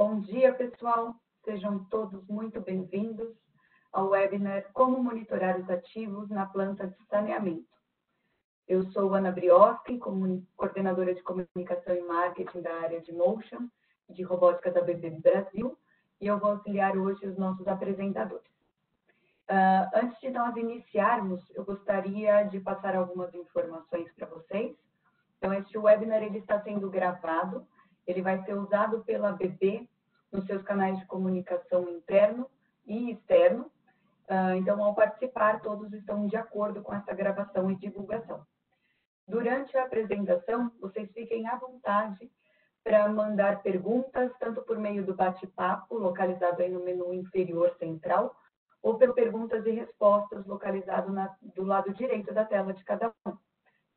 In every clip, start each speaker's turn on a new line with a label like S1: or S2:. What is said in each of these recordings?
S1: Bom dia, pessoal. Sejam todos muito bem-vindos ao webinar Como Monitorar os Ativos na Planta de Saneamento. Eu sou Ana Brioski, coordenadora de Comunicação e Marketing da área de Motion, de Robótica da BB Brasil, e eu vou auxiliar hoje os nossos apresentadores. Antes de nós iniciarmos, eu gostaria de passar algumas informações para vocês. Então, este webinar ele está sendo gravado, ele vai ser usado pela BB nos seus canais de comunicação interno e externo. Então, ao participar, todos estão de acordo com essa gravação e divulgação. Durante a apresentação, vocês fiquem à vontade para mandar perguntas, tanto por meio do bate-papo, localizado aí no menu inferior central, ou por perguntas e respostas, localizado do lado direito da tela de cada um.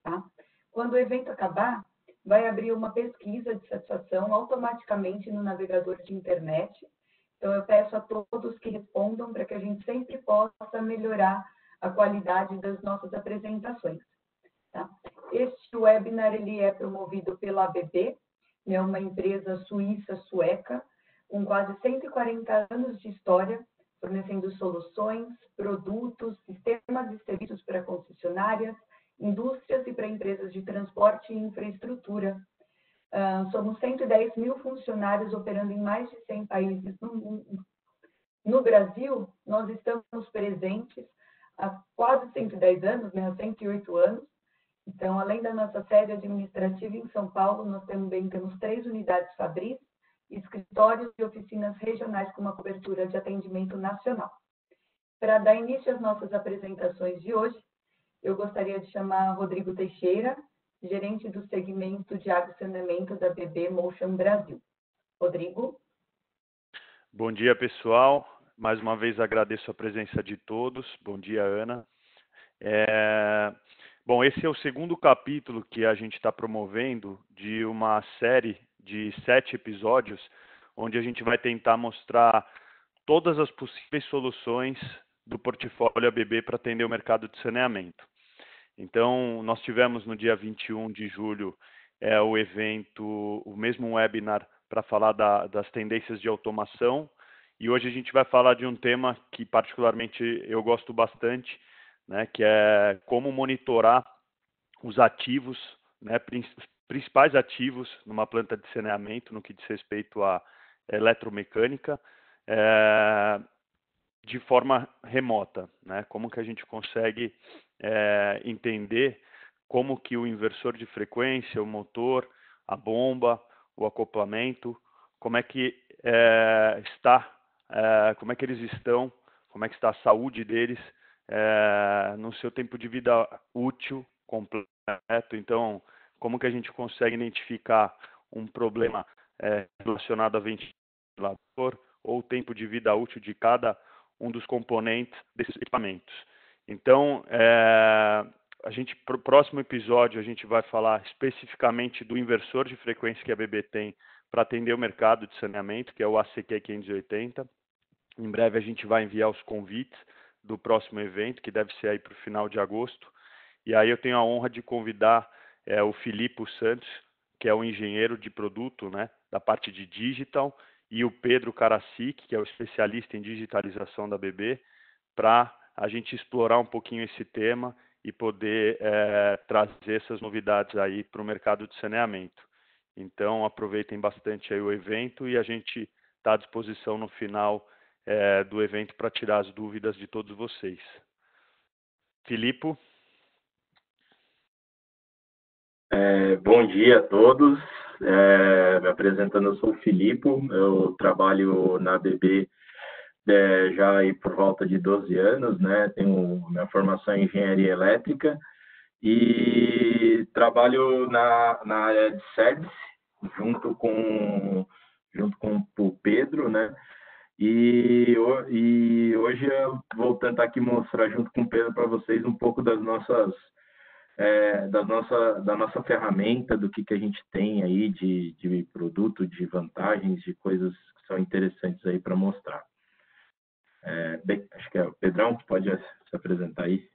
S1: Tá? Quando o evento acabar, vai abrir uma pesquisa de satisfação automaticamente no navegador de internet. Então, eu peço a todos que respondam para que a gente sempre possa melhorar a qualidade das nossas apresentações. Tá? Este webinar ele é promovido pela ABB, é uma empresa suíça-sueca, com quase 140 anos de história, fornecendo soluções, produtos, sistemas e serviços para concessionárias, indústrias e para empresas de transporte e infraestrutura. Somos 110 mil funcionários operando em mais de 100 países no mundo. No Brasil, nós estamos presentes há quase 110 anos, há 108 anos. Então, além da nossa sede administrativa em São Paulo, nós também temos 3 unidades fabris, escritórios e oficinas regionais com uma cobertura de atendimento nacional. Para dar início às nossas apresentações de hoje, eu gostaria de chamar Rodrigo Teixeira, gerente do segmento de água e saneamento da BB Motion Brasil. Rodrigo.
S2: Bom dia, pessoal. Mais uma vez agradeço a presença de todos. Bom dia, Ana. Bom, esse é o segundo capítulo que a gente está promovendo de uma série de 7 episódios, onde a gente vai tentar mostrar todas as possíveis soluções do portfólio ABB para atender o mercado de saneamento. Então, nós tivemos no dia 21 de julho o evento, o mesmo webinar para falar das tendências de automação, e hoje a gente vai falar de um tema que particularmente eu gosto bastante, né, que é como monitorar os ativos, né, principais ativos numa planta de saneamento no que diz respeito à eletromecânica, de forma remota, né? Como que a gente consegue entender como que o inversor de frequência, o motor, a bomba, o acoplamento, como é que como é que eles estão, como é que está a saúde deles no seu tempo de vida útil completo. Então, como que a gente consegue identificar um problema relacionado a ventilador ou o tempo de vida útil de cada um dos componentes desses equipamentos. Então, para o próximo episódio, a gente vai falar especificamente do inversor de frequência que a BB tem para atender o mercado de saneamento, que é o ACQ 580. Em breve a gente vai enviar os convites do próximo evento, que deve ser aí para o final de agosto. E aí eu tenho a honra de convidar o Filipe Santos, que é o engenheiro de produto, né, da parte de digital, e o Pedro Karasik, que é o especialista em digitalização da BB, para a gente explorar um pouquinho esse tema e poder trazer essas novidades aí para o mercado de saneamento. Então, aproveitem bastante aí o evento e a gente está à disposição no final do evento para tirar as dúvidas de todos vocês. Filipe.
S3: Bom dia a todos. Me apresentando, eu sou o Filipe, eu trabalho na BB já aí por volta de 12 anos, né? Tenho minha formação em engenharia elétrica e trabalho na área de service junto com o Pedro, né? E hoje eu vou tentar aqui mostrar junto com o Pedro para vocês um pouco da nossa ferramenta, do que a gente tem aí de produto, de vantagens, de coisas que são interessantes aí para mostrar. Bem, acho que o Pedrão pode se apresentar aí.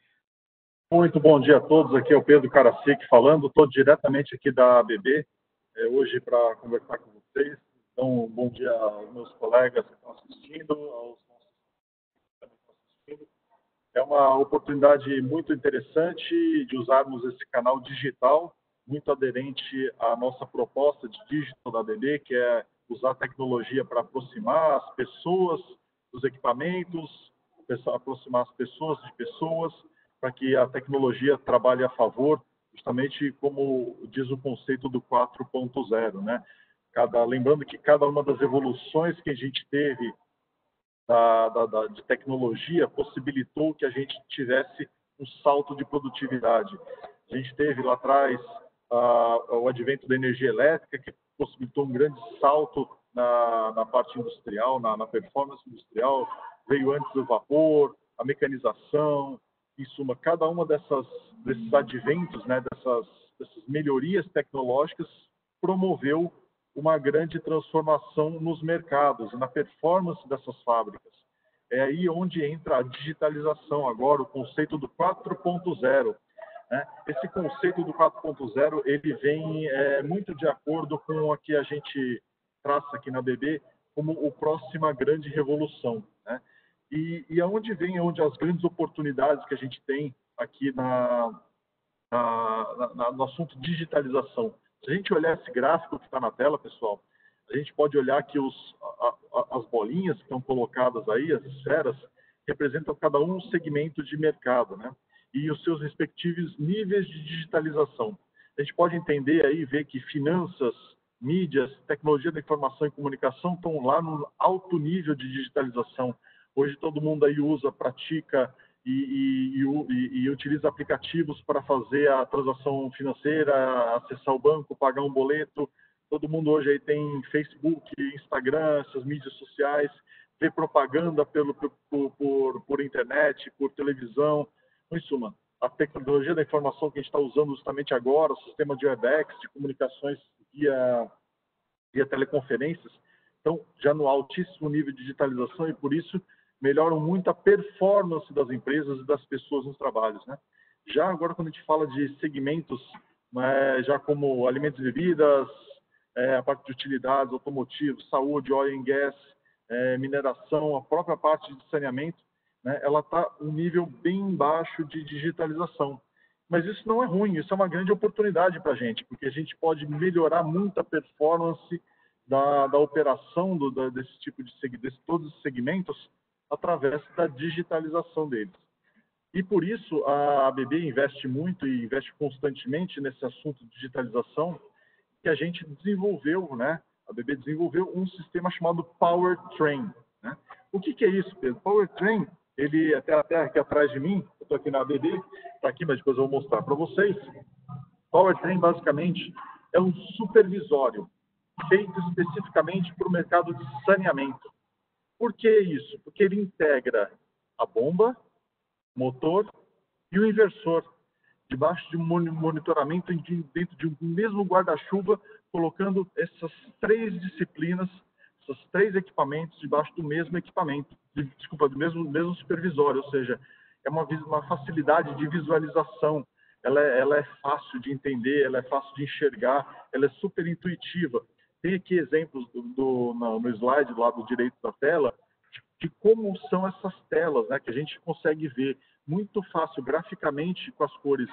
S4: Muito bom dia a todos, aqui é o Pedro Karasik falando, estou diretamente aqui da ABB, hoje para conversar com vocês, Então, bom dia aos meus colegas que estão assistindo, aos nossos que também estão assistindo. É uma oportunidade muito interessante de usarmos esse canal digital, muito aderente à nossa proposta de digital da ABB, que é usar a tecnologia para aproximar as pessoas dos equipamentos, aproximar as pessoas de pessoas, para que a tecnologia trabalhe a favor, justamente como diz o conceito do 4.0, né? Lembrando que cada uma das evoluções que a gente teve de tecnologia possibilitou que a gente tivesse um salto de produtividade. A gente teve lá atrás o advento da energia elétrica, que possibilitou um grande salto na parte industrial, na performance industrial. Veio antes o vapor, a mecanização, em suma, cada uma desses adventos, né, dessas melhorias tecnológicas promoveu uma grande transformação nos mercados, na performance dessas fábricas. É aí onde entra a digitalização agora, o conceito do 4.0. Né? Esse conceito do 4.0, ele vem muito de acordo com o que a gente traça aqui na ABB como a próxima grande revolução. Né? E aonde vem onde as grandes oportunidades que a gente tem aqui no assunto digitalização. Se a gente olhar esse gráfico que está na tela, pessoal, a gente pode olhar que as bolinhas que estão colocadas aí, as esferas, representam cada um segmento de mercado, né? E os seus respectivos níveis de digitalização. A gente pode entender aí, ver que finanças, mídias, tecnologia da informação e comunicação estão lá no alto nível de digitalização. Hoje todo mundo aí usa, pratica e utiliza aplicativos para fazer a transação financeira, acessar o banco, pagar um boleto. Todo mundo hoje aí tem Facebook, Instagram, essas mídias sociais, vê propaganda por internet, por televisão. Em suma, a tecnologia da informação que a gente está usando justamente agora, o sistema de WebEx, de comunicações via teleconferências, estão já no altíssimo nível de digitalização e, por isso, melhoram muito a performance das empresas e das pessoas nos trabalhos, né? Já agora, quando a gente fala de segmentos, já como alimentos e bebidas, a parte de utilidades, automotivo, saúde, oil and gas, mineração, a própria parte de saneamento, né, ela está um nível bem baixo de digitalização. Mas isso não é ruim, isso é uma grande oportunidade para a gente, porque a gente pode melhorar muito a performance da operação desse tipo de todos os segmentos através da digitalização deles. E por isso a ABB investe muito e investe constantemente nesse assunto de digitalização, que a gente desenvolveu, né? A ABB desenvolveu um sistema chamado Powertrain. Né? O que é isso, Pedro? Powertrain, ele até aqui atrás de mim, eu estou aqui na ABB, está aqui, mas depois eu vou mostrar para vocês. Powertrain, basicamente, é um supervisório feito especificamente para o mercado de saneamento. Por que isso? Porque ele integra a bomba, motor e o inversor, debaixo de um monitoramento dentro de um mesmo guarda-chuva, colocando essas três disciplinas, esses três equipamentos debaixo do mesmo equipamento, do mesmo supervisório, ou seja, é uma facilidade de visualização, ela é fácil de entender, ela é fácil de enxergar, ela é super intuitiva. Tem aqui exemplos no slide do lado direito da tela, de como são essas telas, né, que a gente consegue ver muito fácil graficamente com as cores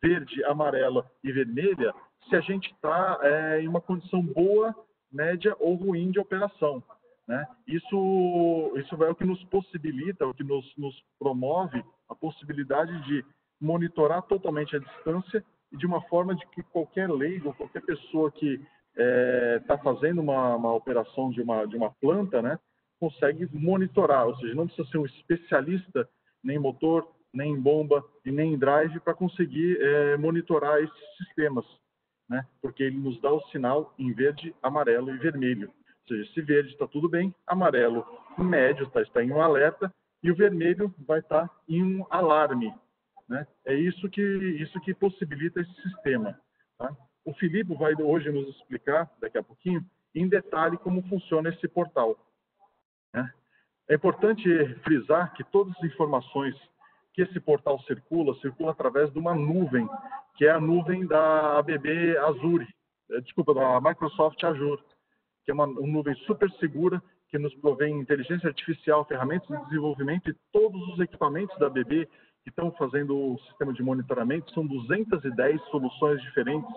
S4: verde, amarela e vermelha, se a gente está em uma condição boa, média ou ruim de operação. Né? Isso é o que nos possibilita, o que nos promove a possibilidade de monitorar totalmente a distância e de uma forma de que qualquer leigo, qualquer pessoa que está fazendo uma operação de uma planta, né, consegue monitorar, ou seja, não precisa ser um especialista nem em motor, nem em bomba e nem em drive para conseguir monitorar esses sistemas, né? Porque ele nos dá o sinal em verde, amarelo e vermelho. Ou seja, se verde está tudo bem, amarelo em médio está em um alerta e o vermelho vai estar em um alarme, né? É isso que possibilita esse sistema. Tá? O Filipe vai hoje nos explicar, daqui a pouquinho, em detalhe como funciona esse portal. Né? É importante frisar que todas as informações que esse portal circula através de uma nuvem, que é a nuvem da ABB Azure, da Microsoft Azure. que é uma nuvem super segura, que nos provém inteligência artificial, ferramentas de desenvolvimento, e todos os equipamentos da ABB que estão fazendo o sistema de monitoramento. São 210 soluções diferentes,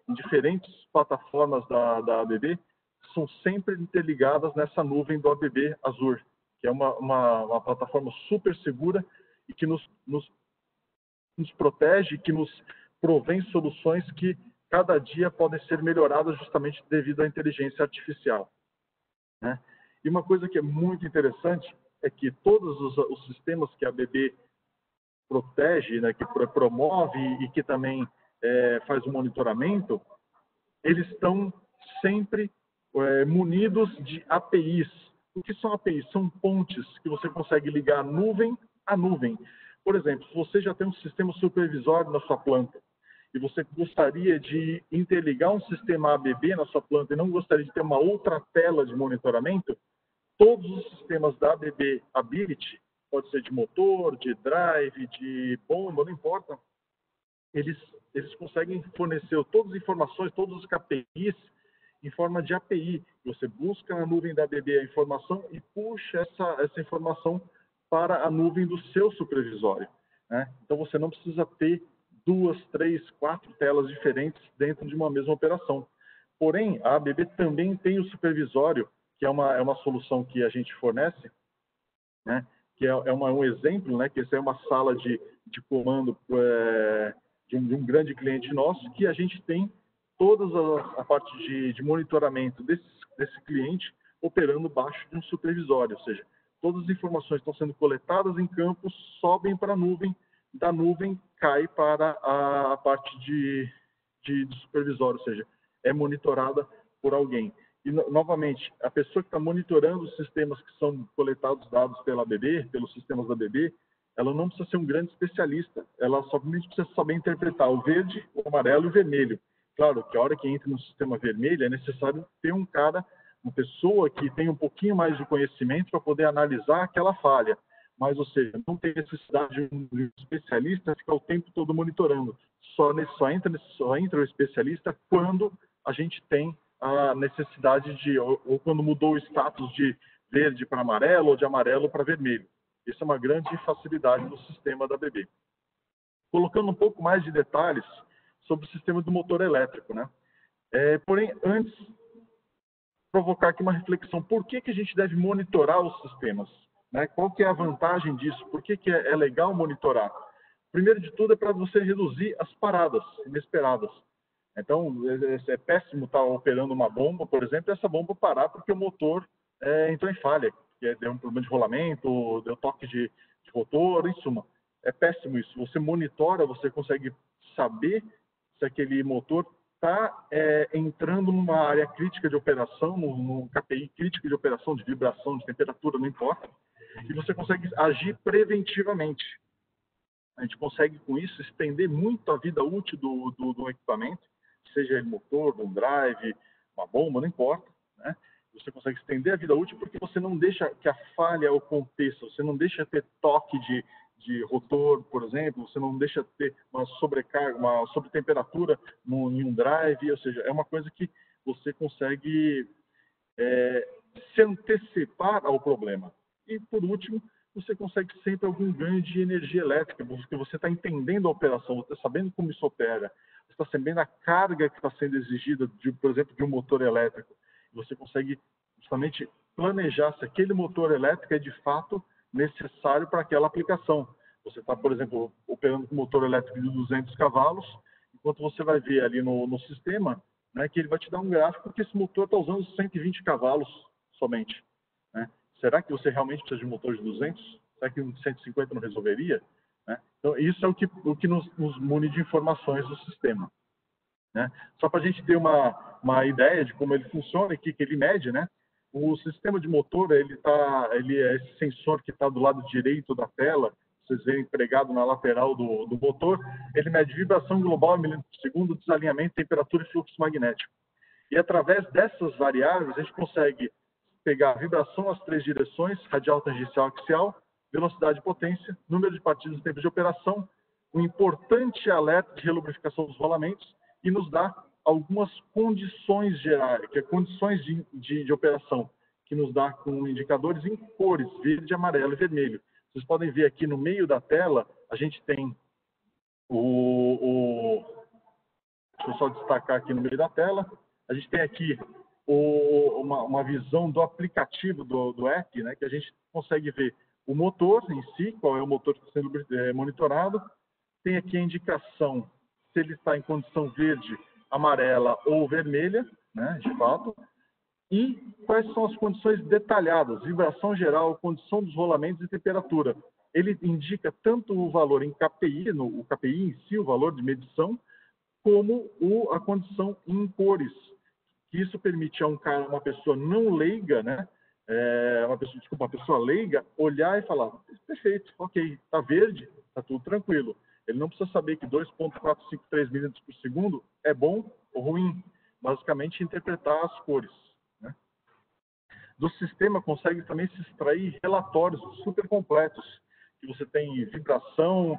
S4: em diferentes plataformas da ABB, são sempre interligadas nessa nuvem do ABB Azure, que é uma plataforma super segura e que nos protege, que nos provém soluções que cada dia podem ser melhoradas justamente devido à inteligência artificial, né? E uma coisa que é muito interessante é que todos os sistemas que a ABB protege, né, que promove e que também faz o monitoramento, eles estão sempre munidos de APIs. O que são APIs? São pontes que você consegue ligar nuvem a nuvem. Por exemplo, se você já tem um sistema supervisório na sua planta e você gostaria de interligar um sistema ABB na sua planta e não gostaria de ter uma outra tela de monitoramento, todos os sistemas da ABB Ability, pode ser de motor, de drive, de bomba, não importa, eles conseguem fornecer todas as informações, todos os KPIs em forma de API. Você busca na nuvem da ABB a informação e puxa essa informação para a nuvem do seu supervisório, né? Então você não precisa ter 2, 3, 4 telas diferentes dentro de uma mesma operação. Porém, a ABB também tem o supervisório, que é uma solução que a gente fornece, né? Que é um exemplo, né? Que essa é uma sala de comando de um grande cliente nosso, que a gente tem toda a parte de monitoramento desse cliente operando baixo de um supervisório, ou seja, todas as informações estão sendo coletadas em campo, sobem para a nuvem, da nuvem cai para a parte de supervisório, ou seja, é monitorada por alguém. E, novamente, a pessoa que está monitorando os sistemas que são coletados dados pela ABB, pelos sistemas da ABB, ela não precisa ser um grande especialista, ela somente precisa saber interpretar o verde, o amarelo e o vermelho. Claro que a hora que entra no sistema vermelho é necessário ter uma pessoa que tenha um pouquinho mais de conhecimento para poder analisar aquela falha. Mas, ou seja, não tem necessidade de um especialista ficar o tempo todo monitorando. Só entra o especialista quando a gente tem a necessidade ou quando mudou o status de verde para amarelo ou de amarelo para vermelho. Isso é uma grande facilidade do sistema da ABB. Colocando um pouco mais de detalhes sobre o sistema do motor elétrico, né? Porém, antes, provocar aqui uma reflexão. Por que a gente deve monitorar os sistemas, né? Qual que é a vantagem disso? Por que é legal monitorar? Primeiro de tudo é para você reduzir as paradas inesperadas. Então, é péssimo estar operando uma bomba, por exemplo, e essa bomba parar porque o motor entrou em falha, que deu um problema de rolamento, deu toque de rotor, em suma. É péssimo isso. Você monitora, você consegue saber se aquele motor está entrando numa área crítica de operação, num KPI crítico de operação, de vibração, de temperatura, não importa, e você consegue agir preventivamente. A gente consegue, com isso, estender muito a vida útil do equipamento, seja ele motor, um drive, uma bomba, não importa, né? Você consegue estender a vida útil porque você não deixa que a falha aconteça, você não deixa ter toque de rotor, por exemplo, você não deixa ter uma sobrecarga, uma sobretemperatura em um drive, ou seja, é uma coisa que você consegue se antecipar ao problema. E, por último, você consegue sempre algum ganho de energia elétrica, porque você está entendendo a operação, você está sabendo como isso opera, você está sabendo a carga que está sendo exigida, por exemplo, de um motor elétrico. Você consegue justamente planejar se aquele motor elétrico é de fato necessário para aquela aplicação. Você está, por exemplo, operando com um motor elétrico de 200 cavalos, enquanto você vai ver ali no sistema, né, que ele vai te dar um gráfico que esse motor está usando 120 cavalos somente, né? Será que você realmente precisa de um motor de 200? Será que um 150 não resolveria? Né? Então, isso é o que nos mune de informações do sistema, né? Só para a gente ter uma ideia de como ele funciona e o que ele mede, né? O sistema de motor, ele é esse sensor que está do lado direito da tela, vocês veem empregado na lateral do motor, ele mede vibração global em milímetros por segundo, desalinhamento, temperatura e fluxo magnético. E através dessas variáveis, a gente consegue pegar a vibração nas 3 direções, radial, tangencial, axial, velocidade e potência, número de partidas e tempo de operação, um importante alerta de relubrificação dos rolamentos e nos dá algumas condições gerais, que é condições de operação, que nos dá com indicadores em cores, verde, amarelo e vermelho. Vocês podem ver aqui no meio da tela, a gente tem deixa eu só destacar aqui no meio da tela, a gente tem aqui uma visão do aplicativo do app, né, que a gente consegue ver o motor em si, qual é o motor que está sendo monitorado, tem aqui a indicação se ele está em condição verde, amarela ou vermelha, né, de fato, e quais são as condições detalhadas, vibração geral, condição dos rolamentos e temperatura. Ele indica tanto o valor em KPI, o KPI em si, o valor de medição, como a condição em cores. Isso permite a uma pessoa não leiga, né, uma pessoa leiga, olhar e falar, perfeito, ok, está verde, está tudo tranquilo. Ele não precisa saber que 2,453 milímetros por segundo é bom ou ruim. Basicamente, interpretar as cores. Né? Do sistema, consegue também se extrair relatórios super completos, que você tem vibração,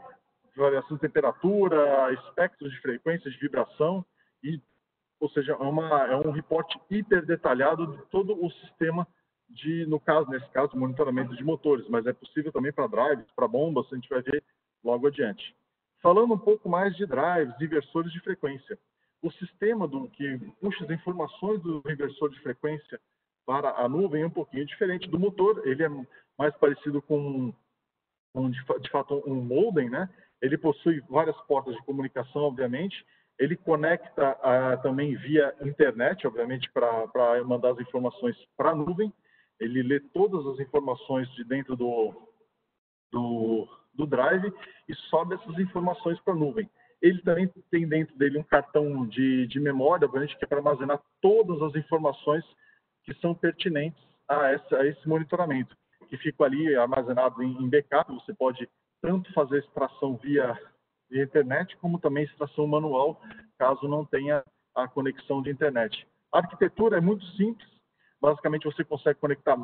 S4: variação de temperatura, espectros de frequência de vibração, ou seja, é um reporte hiper detalhado de todo o sistema nesse caso, monitoramento de motores, mas é possível também para drives, para bombas, a gente vai ver logo adiante. Falando um pouco mais de drives, inversores de frequência. O sistema que puxa as informações do inversor de frequência para a nuvem é um pouquinho diferente do motor. Ele é mais parecido com de fato, um modem, né? Ele possui várias portas de comunicação, obviamente. Ele conecta também via internet, obviamente, para mandar as informações para a nuvem. Ele lê todas as informações de dentro do drive e sobe essas informações para a nuvem. Ele também tem dentro dele um cartão de memória, obviamente, que é para armazenar todas as informações que são pertinentes a esse monitoramento, que fica ali armazenado em backup. Você pode tanto fazer extração via internet, como também extração manual, caso não tenha a conexão de internet. A arquitetura é muito simples. Basicamente, você consegue conectar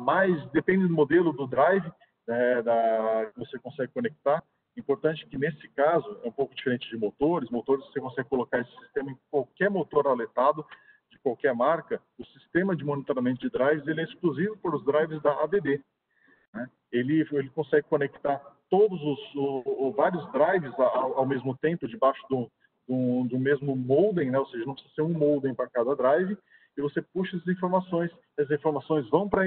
S4: depende do modelo do drive, que você consegue conectar. Importante que, nesse caso, é um pouco diferente de motores. Motores, você consegue colocar esse sistema em qualquer motor aletado, de qualquer marca. O sistema de monitoramento de drives ele é exclusivo para os drives da ABB. Né? Ele consegue conectar vários drives ao mesmo tempo, debaixo do mesmo modem, né? Ou seja, não precisa ser um modem para cada drive, e você puxa as informações vão para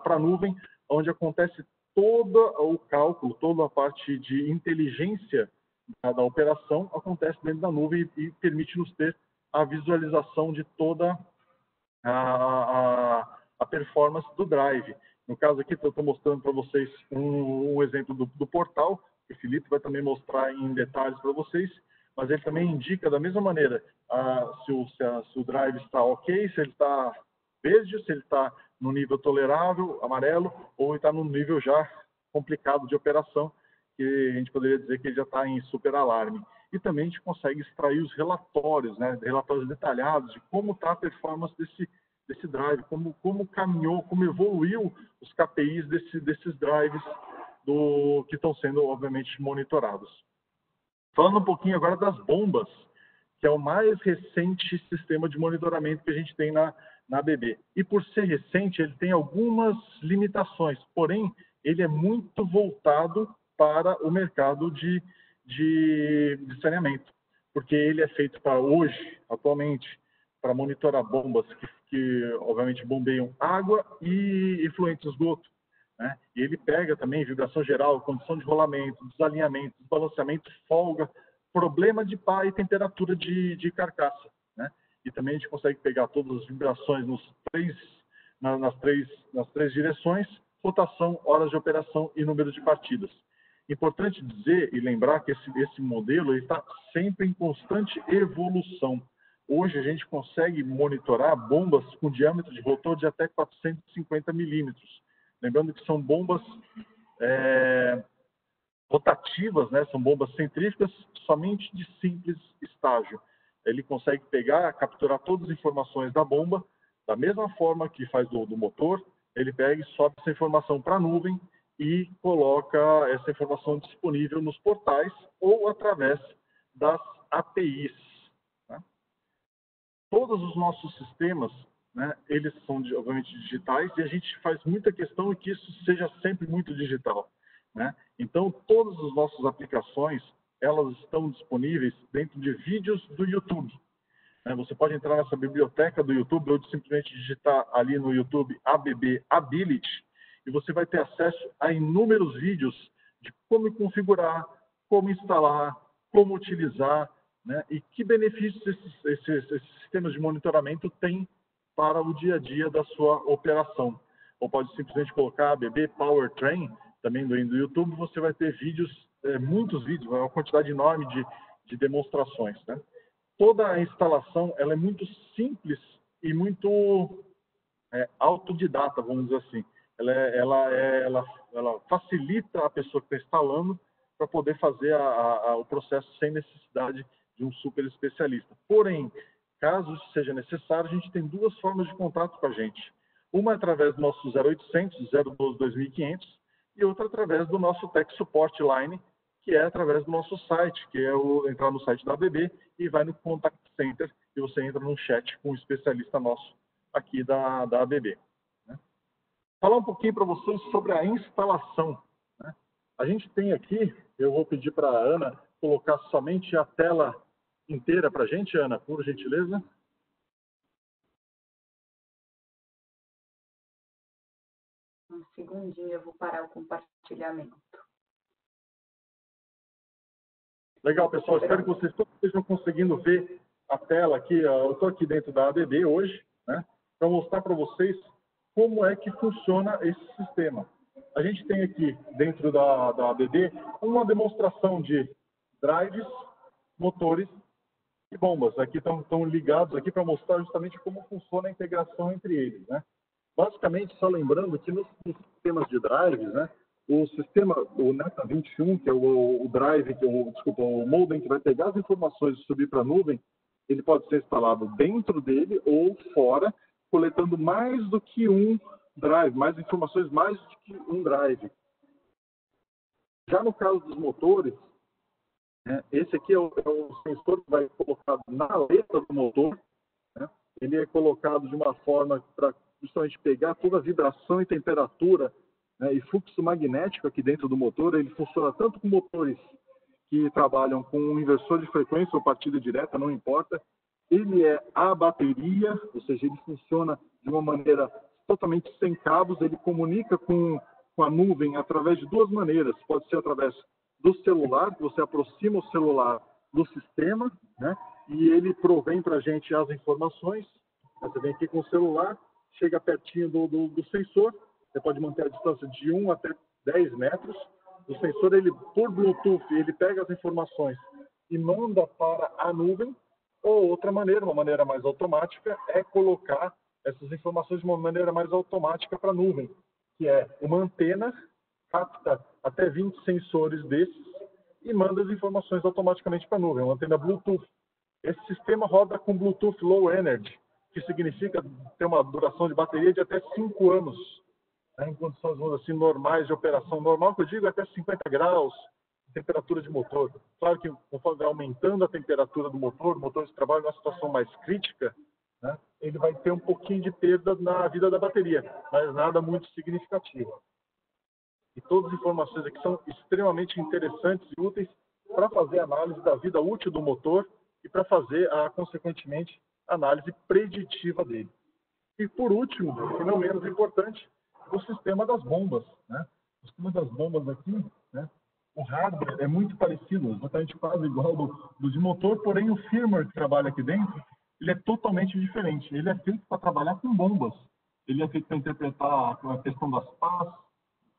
S4: a nuvem, onde acontece todo o cálculo, toda a parte de inteligência da operação acontece dentro da nuvem e permite-nos ter a visualização de toda a performance do drive. No caso aqui, eu estou mostrando para vocês um exemplo do portal, que o Felipe vai também mostrar em detalhes para vocês, mas ele também indica da mesma maneira se o drive está ok, se ele está verde, se ele está no nível tolerável, amarelo, ou está no nível já complicado de operação, que a gente poderia dizer que ele já está em super alarme. E também a gente consegue extrair os relatórios, né, relatórios detalhados de como está a performance desse drive, como caminhou, como evoluiu os KPIs desses drives que estão sendo, obviamente, monitorados. Falando um pouquinho agora das bombas, que é o mais recente sistema de monitoramento que a gente tem na ABB. E por ser recente, ele tem algumas limitações, porém, ele é muito voltado para o mercado de saneamento, porque ele é feito para hoje, atualmente, para monitorar bombas que obviamente bombeiam água e efluentes de esgoto. Né? E ele pega também vibração geral, condição de rolamento, desalinhamento, desbalanceamento, folga, problema de pá e temperatura de carcaça. Né? E também a gente consegue pegar todas as vibrações nas três direções, rotação, horas de operação e número de partidas. Importante dizer e lembrar que esse modelo está sempre em constante evolução. Hoje a gente consegue monitorar bombas com diâmetro de rotor de até 450 milímetros. Lembrando que são bombas rotativas, né? São bombas centrífugas somente de simples estágio. Ele consegue capturar todas as informações da bomba, da mesma forma que faz do motor. Ele pega e sobe essa informação para a nuvem e coloca essa informação disponível nos portais ou através das APIs. Né? todos os nossos sistemas, né, eles são, obviamente, digitais, e a gente faz muita questão de que isso seja sempre muito digital, né? Então, todas as nossas aplicações, elas estão disponíveis dentro de vídeos do YouTube. Você pode entrar nessa biblioteca do YouTube ou simplesmente digitar ali no YouTube ABB Ability e você vai ter acesso a inúmeros vídeos de como configurar, como instalar, como utilizar, né? E que benefícios esses sistemas de monitoramento têm para o dia a dia da sua operação. Ou pode simplesmente colocar ABB Powertrain, também do YouTube, você vai ter vídeos, muitos vídeos, uma quantidade enorme de demonstrações, né? Toda a instalação ela é muito simples e muito autodidata, vamos dizer assim. Ela facilita a pessoa que está instalando para poder fazer o processo sem necessidade de um super especialista. Porém, caso isso seja necessário, a gente tem duas formas de contato com a gente. Uma através do nosso 0800 012 2500 e outra através do nosso Tech Support Line, que é através do nosso site, que é entrar no site da ABB e vai no Contact Center e você entra num chat com um especialista nosso aqui da ABB. Né? Falar um pouquinho para vocês sobre a instalação. Né? A gente tem aqui, eu vou pedir para a Ana colocar somente a tela inteira para a gente, Ana, por gentileza.
S1: Um segundinho, eu vou parar o compartilhamento.
S4: Legal, pessoal. Espero que vocês todos estejam conseguindo ver a tela aqui. Eu estou aqui dentro da ABB hoje, né, para mostrar para vocês como é que funciona esse sistema. A gente tem aqui dentro da ABB uma demonstração de drives, motores e bombas. Aqui estão ligados aqui para mostrar justamente como funciona a integração entre eles, né? Basicamente, só lembrando que nos sistemas de drives, né, o sistema, o NETA 21, que é o drive, o modem que vai pegar as informações e subir para a nuvem, ele pode ser instalado dentro dele ou fora, coletando mais do que um drive, mais informações mais do que um drive. Já no caso dos motores, esse aqui é o sensor que vai colocado na letra do motor, né? Ele é colocado de uma forma para justamente pegar toda a vibração e temperatura, né, e fluxo magnético aqui dentro do motor. Ele funciona tanto com motores que trabalham com um inversor de frequência ou partida direta, não importa. Ele é a bateria, ou seja, ele funciona de uma maneira totalmente sem cabos. Ele comunica com a nuvem através de duas maneiras. Pode ser através do celular, que você aproxima o celular do sistema, né, e ele provém para a gente as informações. Você vem aqui com o celular, chega pertinho do sensor. Você pode manter a distância de 1 até 10 metros. O sensor, ele, por Bluetooth, ele pega as informações e manda para a nuvem. Ou outra maneira, uma maneira mais automática, é colocar essas informações de uma maneira mais automática para a nuvem, que é uma antena, capta até 20 sensores desses e manda as informações automaticamente para a nuvem, uma antena Bluetooth. Esse sistema roda com Bluetooth Low Energy, que significa ter uma duração de bateria de até 5 anos. Em condições assim, normais de operação normal, que eu digo, até 50 graus, temperatura de motor. Claro que conforme vai aumentando a temperatura do motor, o motor se trabalha numa situação mais crítica, né, ele vai ter um pouquinho de perda na vida da bateria, mas nada muito significativo. E todas as informações aqui são extremamente interessantes e úteis para fazer a análise da vida útil do motor e para fazer, consequentemente, a análise preditiva dele. E por último, e não menos importante, o sistema das bombas, né? O sistema das bombas aqui, né? O hardware é muito parecido, exatamente quase igual do de motor, porém o firmware que trabalha aqui dentro, ele é totalmente diferente. Ele é feito para trabalhar com bombas. Ele é feito para interpretar a questão das pás,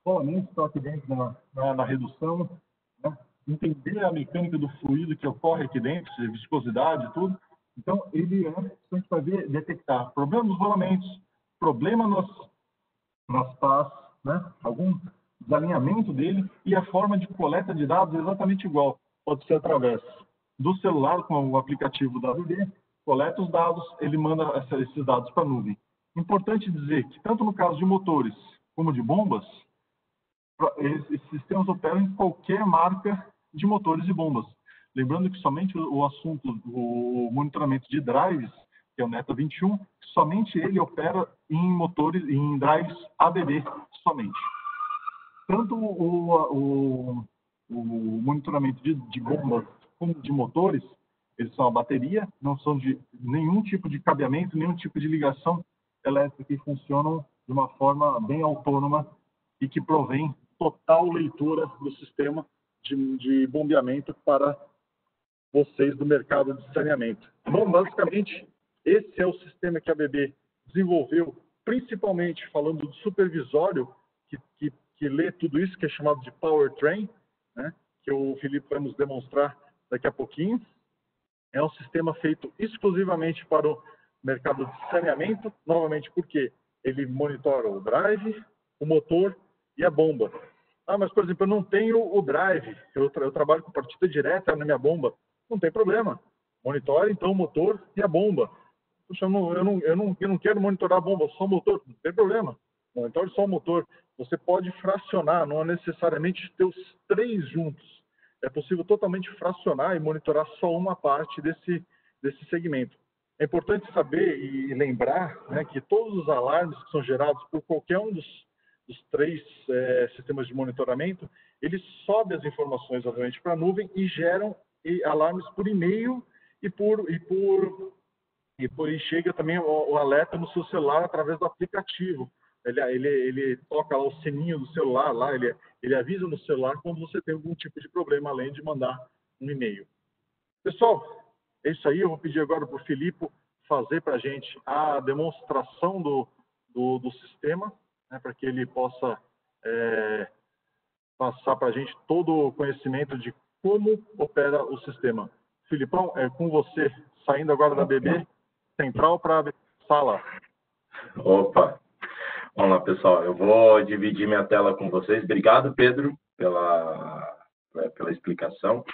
S4: solamente estão aqui dentro na redução, né? Entender a mecânica do fluido que ocorre aqui dentro, viscosidade e tudo. Então, ele é justamente para detectar problemas nos rolamentos, problema nas pás, né? Algum desalinhamento dele, e a forma de coleta de dados é exatamente igual. Pode ser através do celular, com o aplicativo da ABB, coleta os dados, ele manda esses dados para a nuvem. Importante dizer que, tanto no caso de motores como de bombas, esses sistemas operam em qualquer marca de motores e bombas. Lembrando que somente o assunto do monitoramento de drives que é o Neta 21, somente ele opera em motores, em drives ABB somente. Tanto o monitoramento de bombas como de motores, eles são a bateria, não são de nenhum tipo de cabeamento, nenhum tipo de ligação elétrica, e funcionam de uma forma bem autônoma e que provém total leitura do sistema de bombeamento para vocês do mercado de saneamento. Bom, basicamente, esse é o sistema que a ABB desenvolveu, principalmente falando do supervisório, que lê tudo isso, que é chamado de Powertrain, né, que o Felipe vai nos demonstrar daqui a pouquinho. É um sistema feito exclusivamente para o mercado de saneamento, novamente porque ele monitora o drive, o motor e a bomba. Ah, mas, por exemplo, eu não tenho o drive, eu trabalho com partida direta na minha bomba. Não tem problema. Monitore, então, o motor e a bomba. Puxa, eu não quero monitorar a bomba, só o motor. Não tem problema. Monitore só o motor. Você pode fracionar, não é necessariamente ter os três juntos. É possível totalmente fracionar e monitorar só uma parte desse segmento. É importante saber e lembrar, né, que todos os alarmes que são gerados por qualquer um dos três sistemas de monitoramento, ele sobe as informações, obviamente, para a nuvem e geram alarmes por e-mail e chega também o alerta no seu celular através do aplicativo. Ele toca lá o sininho do celular, lá, ele avisa no celular quando você tem algum tipo de problema, além de mandar um e-mail. Pessoal, é isso aí. Eu vou pedir agora para o Filipe fazer para a gente a demonstração do sistema, né, para que ele possa passar para a gente todo o conhecimento de como opera o sistema. Filipão, é com você, saindo agora da ABB Central para a sala.
S3: Opa! Vamos lá, pessoal. Eu vou dividir minha tela com vocês. Obrigado, Pedro, pela explicação.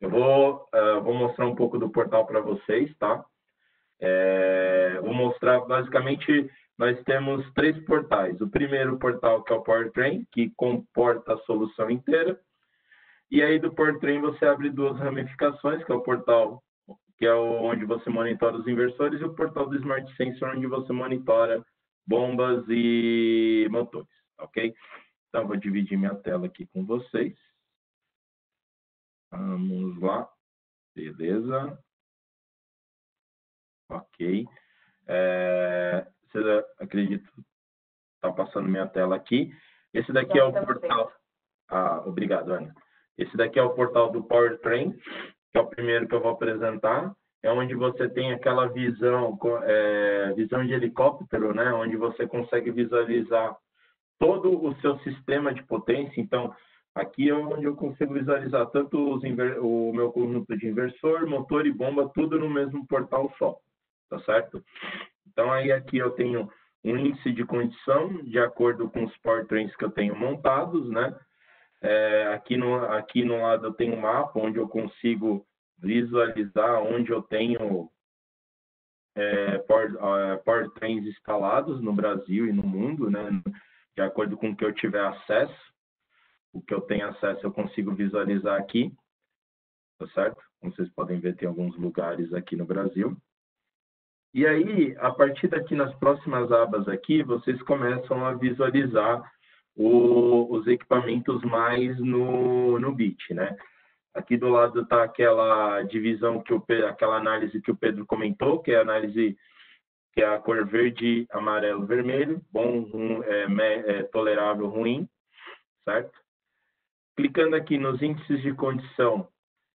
S3: Eu vou mostrar um pouco do portal para vocês, tá? Vou mostrar, basicamente, nós temos 3 portais. O primeiro portal, que é o Powertrain, que comporta a solução inteira. E aí, do Powertrain, você abre 2 ramificações, que é o portal, que é onde você monitora os inversores, e o portal do Smart Sensor, onde você monitora bombas e motores, ok? Então, vou dividir minha tela aqui com vocês. Vamos lá. Beleza. Ok. Você acredito está passando minha tela aqui. Esse daqui é o portal. Obrigado, Ana. Esse daqui é o portal do Powertrain, que é o primeiro que eu vou apresentar. É onde você tem aquela visão de helicóptero, né? Onde você consegue visualizar todo o seu sistema de potência. Então, aqui é onde eu consigo visualizar tanto o meu conjunto de inversor, motor e bomba, tudo no mesmo portal só, tá certo? Então, aí aqui eu tenho um índice de condição de acordo com os powertrains que eu tenho montados, né? Aqui no lado eu tenho um mapa onde eu consigo visualizar onde eu tenho powertrains instalados no Brasil e no mundo, né? De acordo com o que eu tiver acesso. O que eu tenho acesso eu consigo visualizar aqui, tá certo? Como vocês podem ver, tem alguns lugares aqui no Brasil. E aí, a partir daqui, nas próximas abas aqui, vocês começam a visualizar os equipamentos mais no bit, né? Aqui do lado está aquela divisão, aquela análise que o Pedro comentou, que é a análise que é a cor verde, amarelo, vermelho, bom, tolerável, ruim, certo? Clicando aqui nos índices de condição,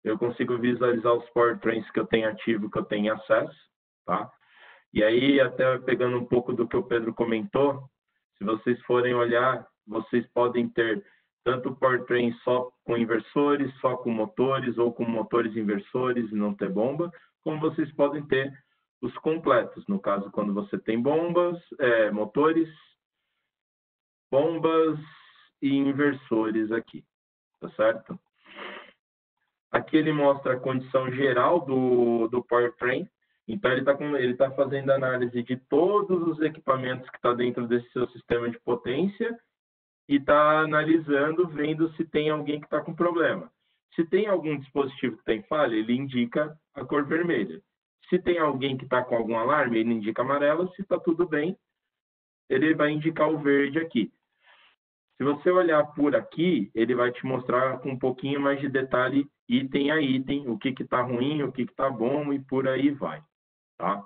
S3: eu consigo visualizar os powertrains que eu tenho ativo, que eu tenho acesso, tá? E aí, até pegando um pouco do que o Pedro comentou, se vocês forem olhar, vocês podem ter tanto powertrain só com inversores, só com motores, ou com motores inversores e não ter bomba, como vocês podem ter os completos. No caso, quando você tem bombas, motores, bombas e inversores aqui, tá certo? Aqui ele mostra a condição geral do powertrain. Então, ele tá fazendo análise de todos os equipamentos que estão dentro desse seu sistema de potência e está analisando, vendo se tem alguém que está com problema. Se tem algum dispositivo que tem falha, ele indica a cor vermelha. Se tem alguém que está com algum alarme, ele indica amarelo. Se está tudo bem, ele vai indicar o verde aqui. Se você olhar por aqui, ele vai te mostrar com um pouquinho mais de detalhe, item a item, o que está ruim, o que está bom e por aí vai. Tá?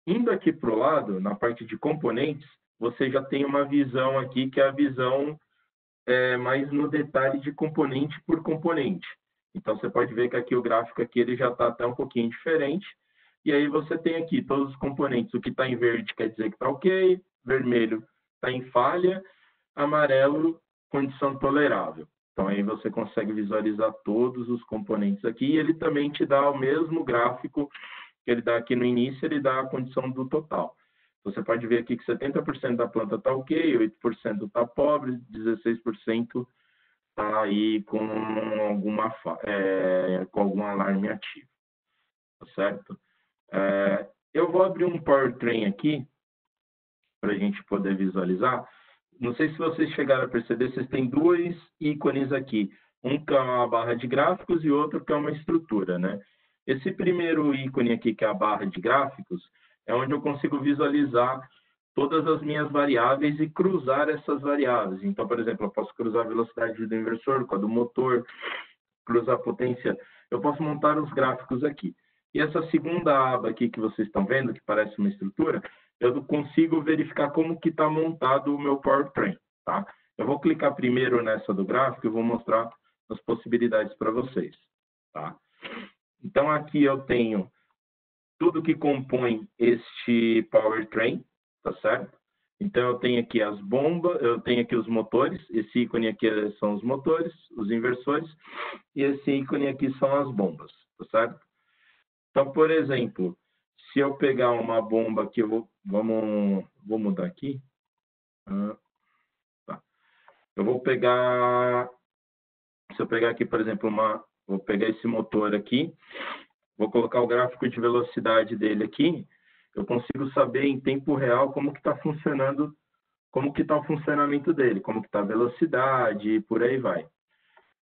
S3: Indo aqui para o lado, na parte de componentes, você já tem uma visão aqui, que é a visão mais no detalhe de componente por componente. Então, você pode ver que aqui o gráfico aqui, ele já está até um pouquinho diferente. E aí você tem aqui todos os componentes. O que está em verde quer dizer que está ok, vermelho está em falha, amarelo, condição tolerável. Então, aí você consegue visualizar todos os componentes aqui. E ele também te dá o mesmo gráfico que ele dá aqui no início, ele dá a condição do total. Você pode ver aqui que 70% da planta está ok, 8% está pobre, 16% está aí com algum alarme ativo. Tá certo? Eu vou abrir um Powertrain aqui, para a gente poder visualizar. Não sei se vocês chegaram a perceber, vocês têm dois ícones aqui. Um que é uma barra de gráficos e outro que é uma estrutura, né? Esse primeiro ícone aqui, que é a barra de gráficos, é onde eu consigo visualizar todas as minhas variáveis e cruzar essas variáveis. Então, por exemplo, eu posso cruzar a velocidade do inversor com a do motor, cruzar a potência. Eu posso montar os gráficos aqui. E essa segunda aba aqui que vocês estão vendo, que parece uma estrutura, eu consigo verificar como que está montado o meu Powertrain, tá? Eu vou clicar primeiro nessa do gráfico e vou mostrar as possibilidades para vocês, tá? Então, aqui eu tenho tudo que compõe este Powertrain, tá certo? Então, eu tenho aqui as bombas, eu tenho aqui os motores, esse ícone aqui são os motores, os inversores, e esse ícone aqui são as bombas, tá certo? Então, por exemplo, se eu pegar uma bomba que vou mudar aqui. Tá. Eu vou pegar, se eu pegar aqui, por exemplo, vou pegar esse motor aqui, vou colocar o gráfico de velocidade dele aqui, eu consigo saber em tempo real como que está funcionando, como que está o funcionamento dele, como que está a velocidade e por aí vai.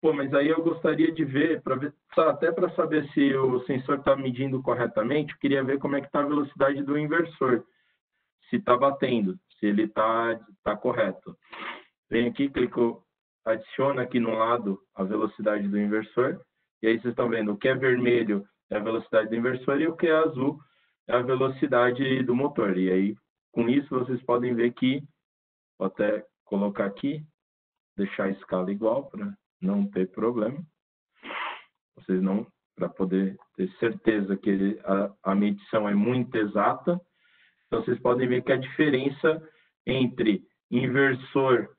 S3: Pô, mas aí eu gostaria de ver, até para saber se o sensor está medindo corretamente, eu queria ver como é que está a velocidade do inversor, se está batendo, se ele está correto. Vem aqui, clico, adiciona aqui no lado a velocidade do inversor, e aí vocês estão vendo, o que é vermelho é a velocidade do inversor e o que é azul é a velocidade do motor. E aí, com isso, vocês podem ver que, vou até colocar aqui, deixar a escala igual para não ter problema. Vocês não, para poder ter certeza que a medição é muito exata. Então, vocês podem ver que a diferença entre inversor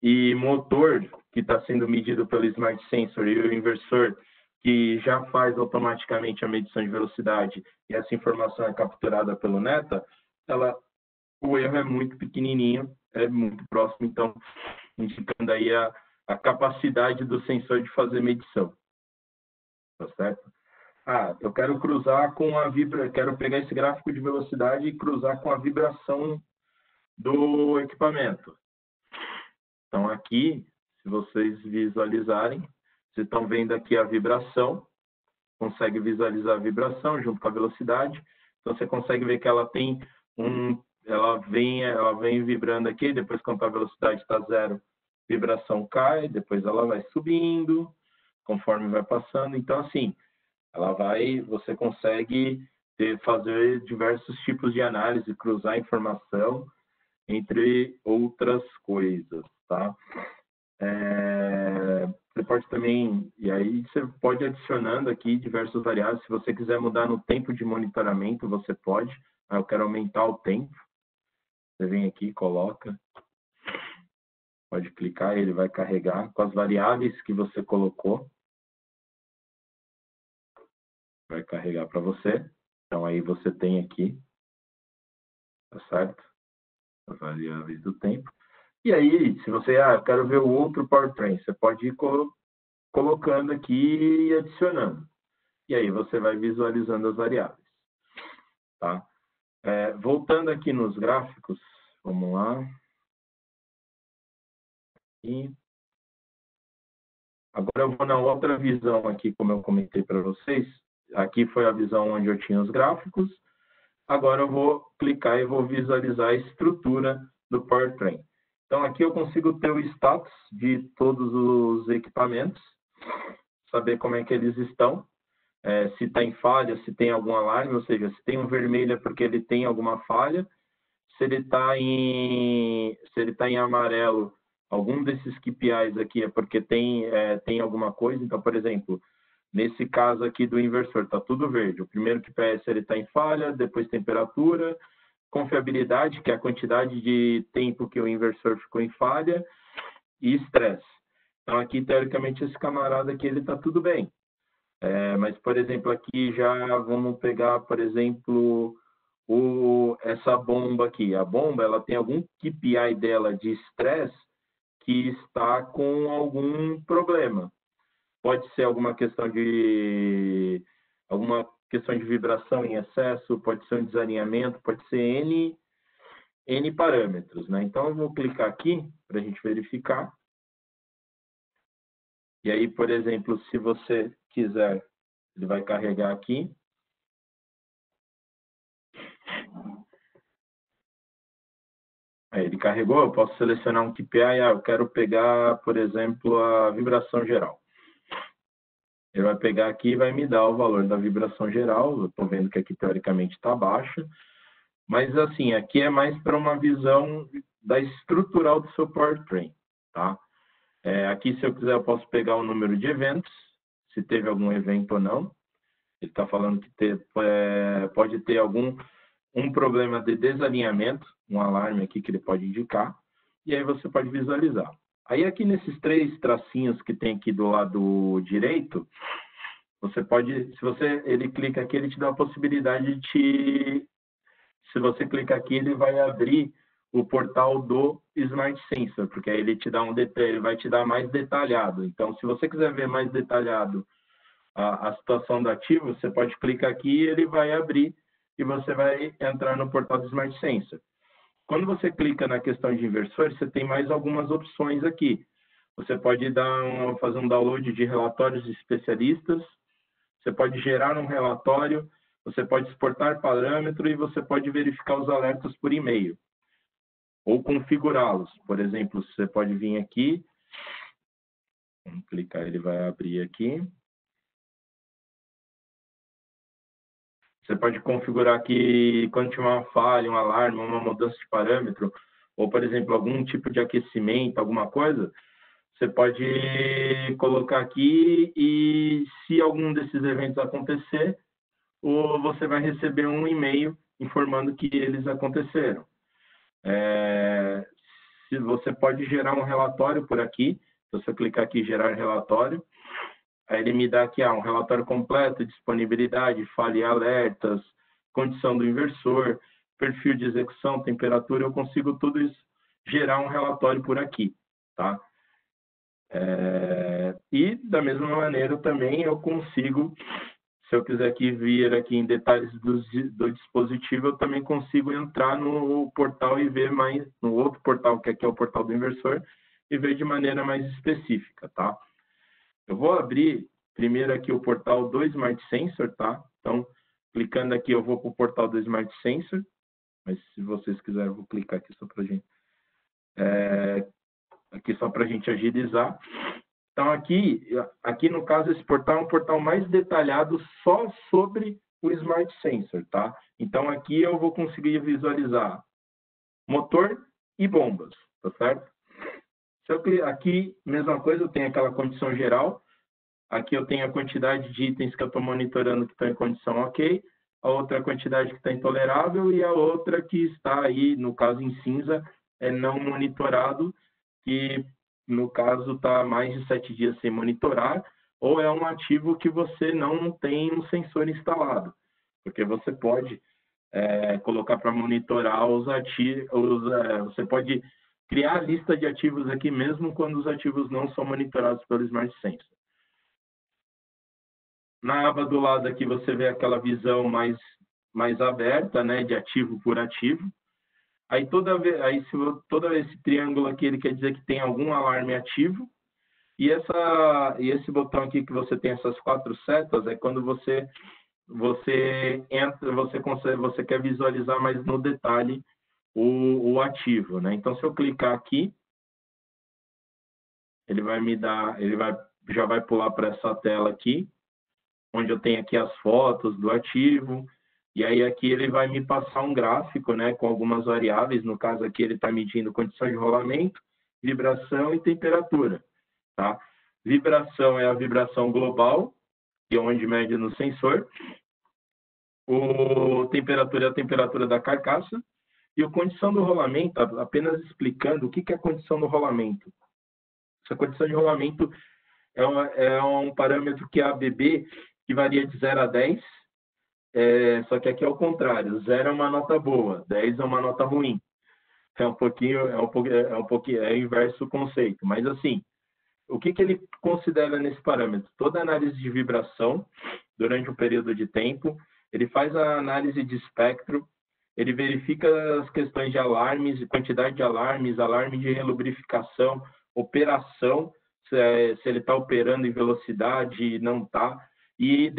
S3: e motor, que está sendo medido pelo Smart Sensor, e o inversor, que já faz automaticamente a medição de velocidade, e essa informação é capturada pelo NETA, o erro é muito pequenininho, é muito próximo, então, indicando aí a capacidade do sensor de fazer medição. Tá certo? Eu quero cruzar com quero pegar esse gráfico de velocidade e cruzar com a vibração do equipamento. Então, aqui, se vocês visualizarem, vocês estão vendo aqui a vibração, consegue visualizar a vibração junto com a velocidade. Então, você consegue ver que ela tem ela vem vibrando aqui, depois quando a velocidade está zero, vibração cai, depois ela vai subindo, conforme vai passando. Então, assim, você consegue fazer diversos tipos de análise, cruzar informação, entre outras coisas, tá? Você pode também, e aí você pode adicionando aqui diversas variáveis. Se você quiser mudar no tempo de monitoramento, você pode. Eu quero aumentar o tempo. Você vem aqui, coloca. Pode clicar, ele vai carregar com as variáveis que você colocou. Vai carregar para você. Então, aí você tem aqui, tá certo? As variáveis do tempo. E aí, se você, eu quero ver o outro Powertrain, você pode ir colocando aqui e adicionando. E aí você vai visualizando as variáveis. Tá? Voltando aqui nos gráficos, vamos lá. E agora eu vou na outra visão aqui, como eu comentei para vocês. aqui foi a visão onde eu tinha os gráficos. Agora eu vou clicar e vou visualizar a estrutura do powertrain. Então, aqui eu consigo ter o status de todos os equipamentos, saber como é que eles estão, se está em falha, se tem algum alarme, ou seja, se tem um vermelho é porque ele tem alguma falha, se ele está em amarelo, algum desses KPIs aqui é porque tem alguma coisa. Então, por exemplo, nesse caso aqui do inversor, está tudo verde. O primeiro KPI é se ele está em falha, depois temperatura, confiabilidade, que é a quantidade de tempo que o inversor ficou em falha, e estresse. Então, aqui, teoricamente, esse camarada aqui, ele está tudo bem. Mas, por exemplo, aqui já vamos pegar, por exemplo, essa bomba aqui. A bomba, ela tem algum KPI dela de estresse que está com algum problema. Pode ser alguma questão de vibração em excesso, pode ser um desalinhamento, pode ser N parâmetros, né? Então, eu vou clicar aqui para a gente verificar. E aí, por exemplo, se você quiser, ele vai carregar aqui. Aí, ele carregou, eu posso selecionar um KPI, eu quero pegar, por exemplo, a vibração geral. Ele vai pegar aqui e vai me dar o valor da vibração geral. Eu estou vendo que aqui, teoricamente, está baixa. Mas, assim, aqui é mais para uma visão da estrutural do seu powertrain, tá? Aqui, se eu quiser, eu posso pegar o número de eventos, se teve algum evento ou não. Ele está falando que pode ter um problema de desalinhamento, um alarme aqui que ele pode indicar, e aí você pode visualizar. Aí, aqui nesses 3 tracinhos que tem aqui do lado direito, você pode, ele clica aqui, ele te dá a possibilidade se você clicar aqui, ele vai abrir o portal do Smart Sensor, porque aí ele te dá ele vai te dar mais detalhado. Então, se você quiser ver mais detalhado a situação do ativo, você pode clicar aqui e ele vai abrir e você vai entrar no portal do Smart Sensor. Quando você clica na questão de inversor, você tem mais algumas opções aqui. Você pode fazer um download de relatórios de especialistas, você pode gerar um relatório, você pode exportar parâmetro e você pode verificar os alertas por e-mail. Ou configurá-los. Por exemplo, você pode vir aqui, vamos clicar, ele vai abrir aqui. Você pode configurar que quando tiver uma falha, um alarme, uma mudança de parâmetro, ou, por exemplo, algum tipo de aquecimento, alguma coisa, você pode colocar aqui e se algum desses eventos acontecer, você vai receber um e-mail informando que eles aconteceram. Se você pode gerar um relatório por aqui, se você clicar aqui em gerar relatório, aí ele me dá aqui um relatório completo, disponibilidade, falha e alertas, condição do inversor, perfil de execução, temperatura, eu consigo tudo isso, gerar um relatório por aqui, tá? E da mesma maneira também eu consigo, se eu quiser vir aqui em detalhes do dispositivo, eu também consigo entrar no portal e ver mais, no outro portal, que aqui é o portal do inversor, e ver de maneira mais específica, tá? Eu vou abrir primeiro aqui o portal do Smart Sensor, tá? Então, clicando aqui, eu vou para o portal do Smart Sensor, mas se vocês quiserem, eu vou clicar aqui só para a gente agilizar. Então, aqui no caso, esse portal é um portal mais detalhado só sobre o Smart Sensor, tá? Então, aqui eu vou conseguir visualizar motor e bombas, tá certo? Aqui, mesma coisa, eu tenho aquela condição geral. Aqui eu tenho a quantidade de itens que eu estou monitorando que estão em condição ok, a outra quantidade que está intolerável e a outra que está aí, no caso em cinza, é não monitorado, que no caso está mais de 7 dias sem monitorar, ou é um ativo que você não tem um sensor instalado, porque você pode colocar para monitorar os ativos, você pode criar a lista de ativos aqui mesmo quando os ativos não são monitorados pelo Smart Sensor. Na aba do lado aqui você vê aquela visão mais aberta, né, de ativo por ativo. Aí todo esse triângulo aqui ele quer dizer que tem algum alarme ativo. E esse botão aqui que você tem essas 4 setas é quando você você entra, você quer visualizar mais no detalhe o ativo, né? Então, se eu clicar aqui, ele vai me dar, já vai pular para essa tela aqui, onde eu tenho aqui as fotos do ativo, e aí aqui ele vai me passar um gráfico, né, com algumas variáveis. No caso aqui ele está medindo condição de rolamento, vibração e temperatura, tá? Vibração é a vibração global, que é onde mede no sensor. Temperatura é a temperatura da carcaça. E a condição do rolamento, apenas explicando o que é a condição do rolamento. Essa condição de rolamento é um parâmetro que é a ABB, que varia de 0 a 10, só que aqui é o contrário. 0 é uma nota boa, 10 é uma nota ruim. É o inverso do conceito. Mas assim, o que ele considera nesse parâmetro? Toda análise de vibração durante um período de tempo, ele faz a análise de espectro, ele verifica as questões de alarmes, quantidade de alarmes, alarme de relubrificação, operação, se ele está operando em velocidade, não está. E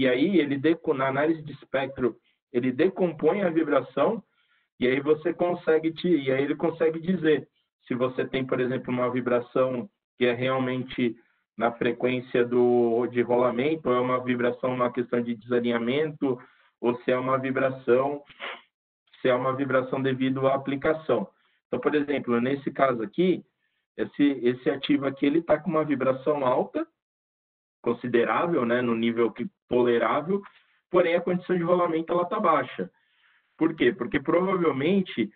S3: aí, na análise de espectro, ele decompõe a vibração, e aí ele consegue dizer se você tem, por exemplo, uma vibração que é realmente na frequência de rolamento, ou é uma vibração na questão de desalinhamento, ou se é uma vibração devido à aplicação. Então, por exemplo, nesse caso aqui, esse ativo aqui, ele está com uma vibração alta, considerável, né, no nível tolerável, porém a condição de rolamento ela está baixa. Por quê? Porque provavelmente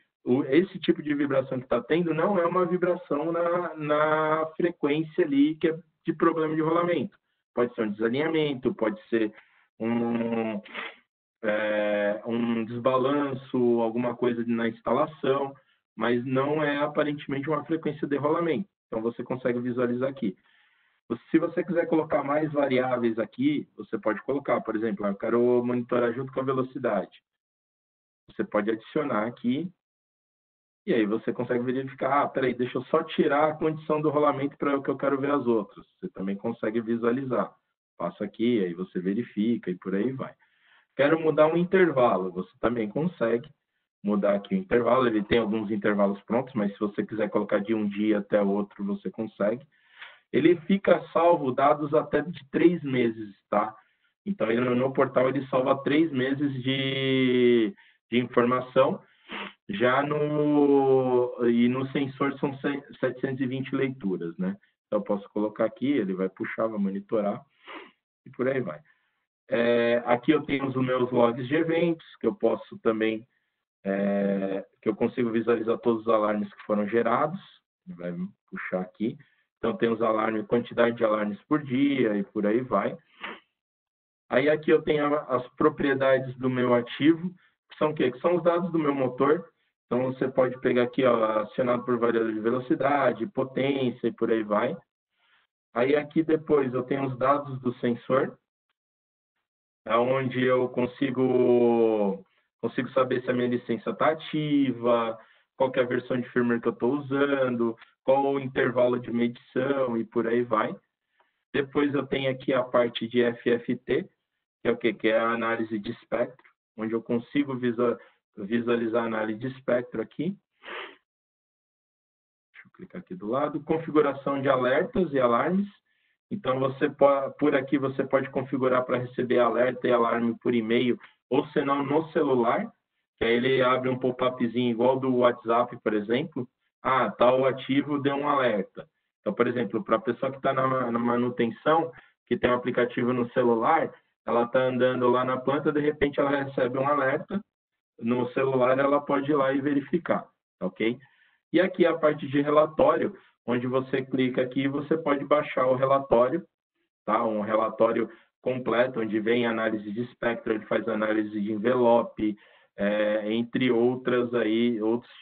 S3: esse tipo de vibração que está tendo não é uma vibração na frequência ali que é de problema de rolamento. Pode ser um desalinhamento, pode ser um desbalanço, alguma coisa na instalação, mas não é aparentemente uma frequência de rolamento. Então, você consegue visualizar aqui. Se você quiser colocar mais variáveis aqui, você pode colocar, por exemplo, eu quero monitorar junto com a velocidade. Você pode adicionar aqui, e aí você consegue verificar, peraí, deixa eu só tirar a condição do rolamento para o que eu quero ver as outras. Você também consegue visualizar. Passa aqui, aí você verifica e por aí vai. Quero mudar um intervalo, você também consegue mudar aqui o intervalo. Ele tem alguns intervalos prontos, mas se você quiser colocar de um dia até outro, você consegue. Ele fica salvo dados até de 3 meses, tá? Então, no portal ele salva 3 meses de informação. E no sensor são 720 leituras, né? Então, eu posso colocar aqui, ele vai puxar, vai monitorar e por aí vai. Aqui eu tenho os meus logs de eventos, que eu posso também, que eu consigo visualizar todos os alarmes que foram gerados, vai puxar aqui. Então, tem os alarmes, quantidade de alarmes por dia e por aí vai. Aí aqui eu tenho as propriedades do meu ativo, que são o quê? Que são os dados do meu motor. Então, você pode pegar aqui, ó, acionado por variador de velocidade, potência e por aí vai. Aí aqui depois eu tenho os dados do sensor, onde eu consigo saber se a minha licença está ativa, qual que é a versão de firmware que eu estou usando, qual o intervalo de medição e por aí vai. Depois eu tenho aqui a parte de FFT, que é o quê? Que é a análise de espectro, onde eu consigo visualizar a análise de espectro aqui. Deixa eu clicar aqui do lado. Configuração de alertas e alarmes. Então, por aqui você pode configurar para receber alerta e alarme por e-mail, ou se não, no celular, que aí ele abre um pop-upzinho igual do WhatsApp, por exemplo. Ah, tal ativo deu um alerta. Então, por exemplo, para a pessoa que está na manutenção, que tem um aplicativo no celular, ela está andando lá na planta, de repente ela recebe um alerta, no celular ela pode ir lá e verificar, ok? E aqui a parte de relatório, onde você clica aqui e você pode baixar o relatório, tá? Um relatório completo, onde vem análise de espectro, ele faz análise de envelope, entre outros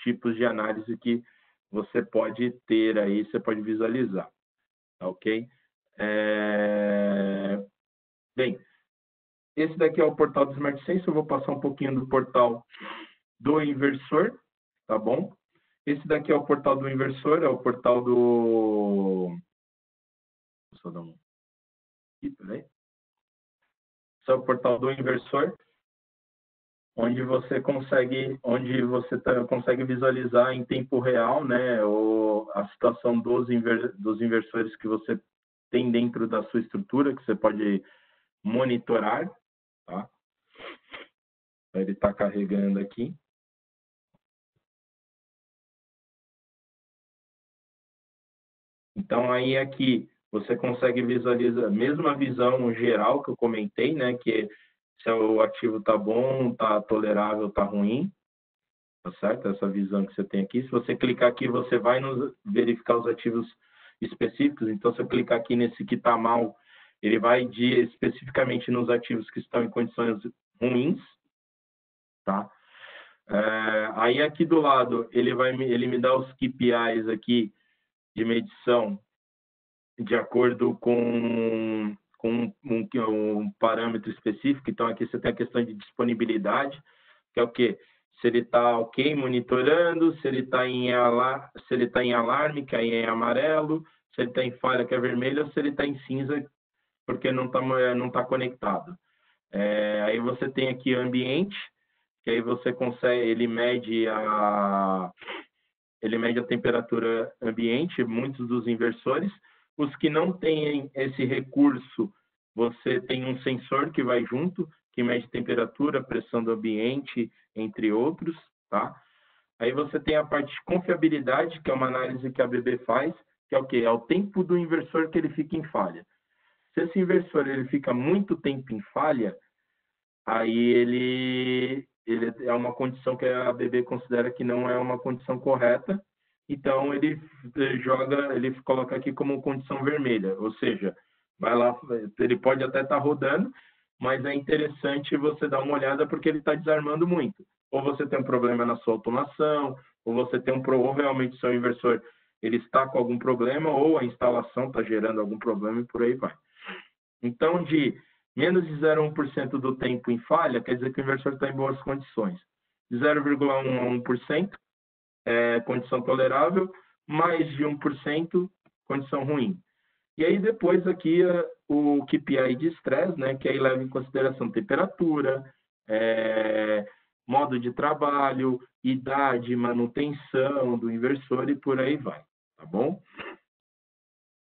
S3: tipos de análise que você pode ter aí, você pode visualizar, ok? Bem, esse daqui é o portal do Smart Sense, eu vou passar um pouquinho do portal do inversor, tá bom? Esse daqui é o portal do inversor, é o portal do... Só dar um... Peraí. esse é o portal do inversor, onde você consegue visualizar em tempo real, né, a situação dos inversores que você tem dentro da sua estrutura, que você pode monitorar, tá? Ele está carregando aqui. Então, aí aqui você consegue visualizar a mesma visão geral que eu comentei, né? Que se o ativo está bom, está tolerável, está ruim. Tá certo? Essa visão que você tem aqui. Se você clicar aqui, você vai verificar os ativos específicos. Então, se eu clicar aqui nesse que está mal, ele vai especificamente nos ativos que estão em condições ruins. Tá? Aí aqui do lado, ele me dá os KPIs aqui de medição de acordo com um parâmetro específico. Então, aqui você tem a questão de disponibilidade, que é o quê? Se ele está ok monitorando, se ele está em alarme, que aí é amarelo, se ele está em falha, que é vermelho, ou se ele está em cinza, porque não tá conectado. Aí você tem aqui ambiente, que aí você consegue, ele mede a temperatura ambiente, muitos dos inversores. Os que não têm esse recurso, você tem um sensor que vai junto, que mede temperatura, pressão do ambiente, entre outros, tá? Aí você tem a parte de confiabilidade, que é uma análise que a BB faz, que é o quê? É o tempo do inversor que ele fica em falha. Se esse inversor ele fica muito tempo em falha, aí ele é uma condição que a BB considera que não é uma condição correta, então ele coloca aqui como condição vermelha, ou seja, vai lá, ele pode até estar rodando, mas é interessante você dar uma olhada porque ele está desarmando muito. Ou você tem um problema na sua automação, ou você tem ou realmente o seu inversor ele está com algum problema, ou a instalação está gerando algum problema e por aí vai. Então, de menos de 0,1% do tempo em falha, quer dizer que o inversor está em boas condições. De 0,1% a 1% é condição tolerável, mais de 1% condição ruim. E aí depois aqui o KPI de estresse, né, que aí leva em consideração temperatura, modo de trabalho, idade, manutenção do inversor e por aí vai, tá bom?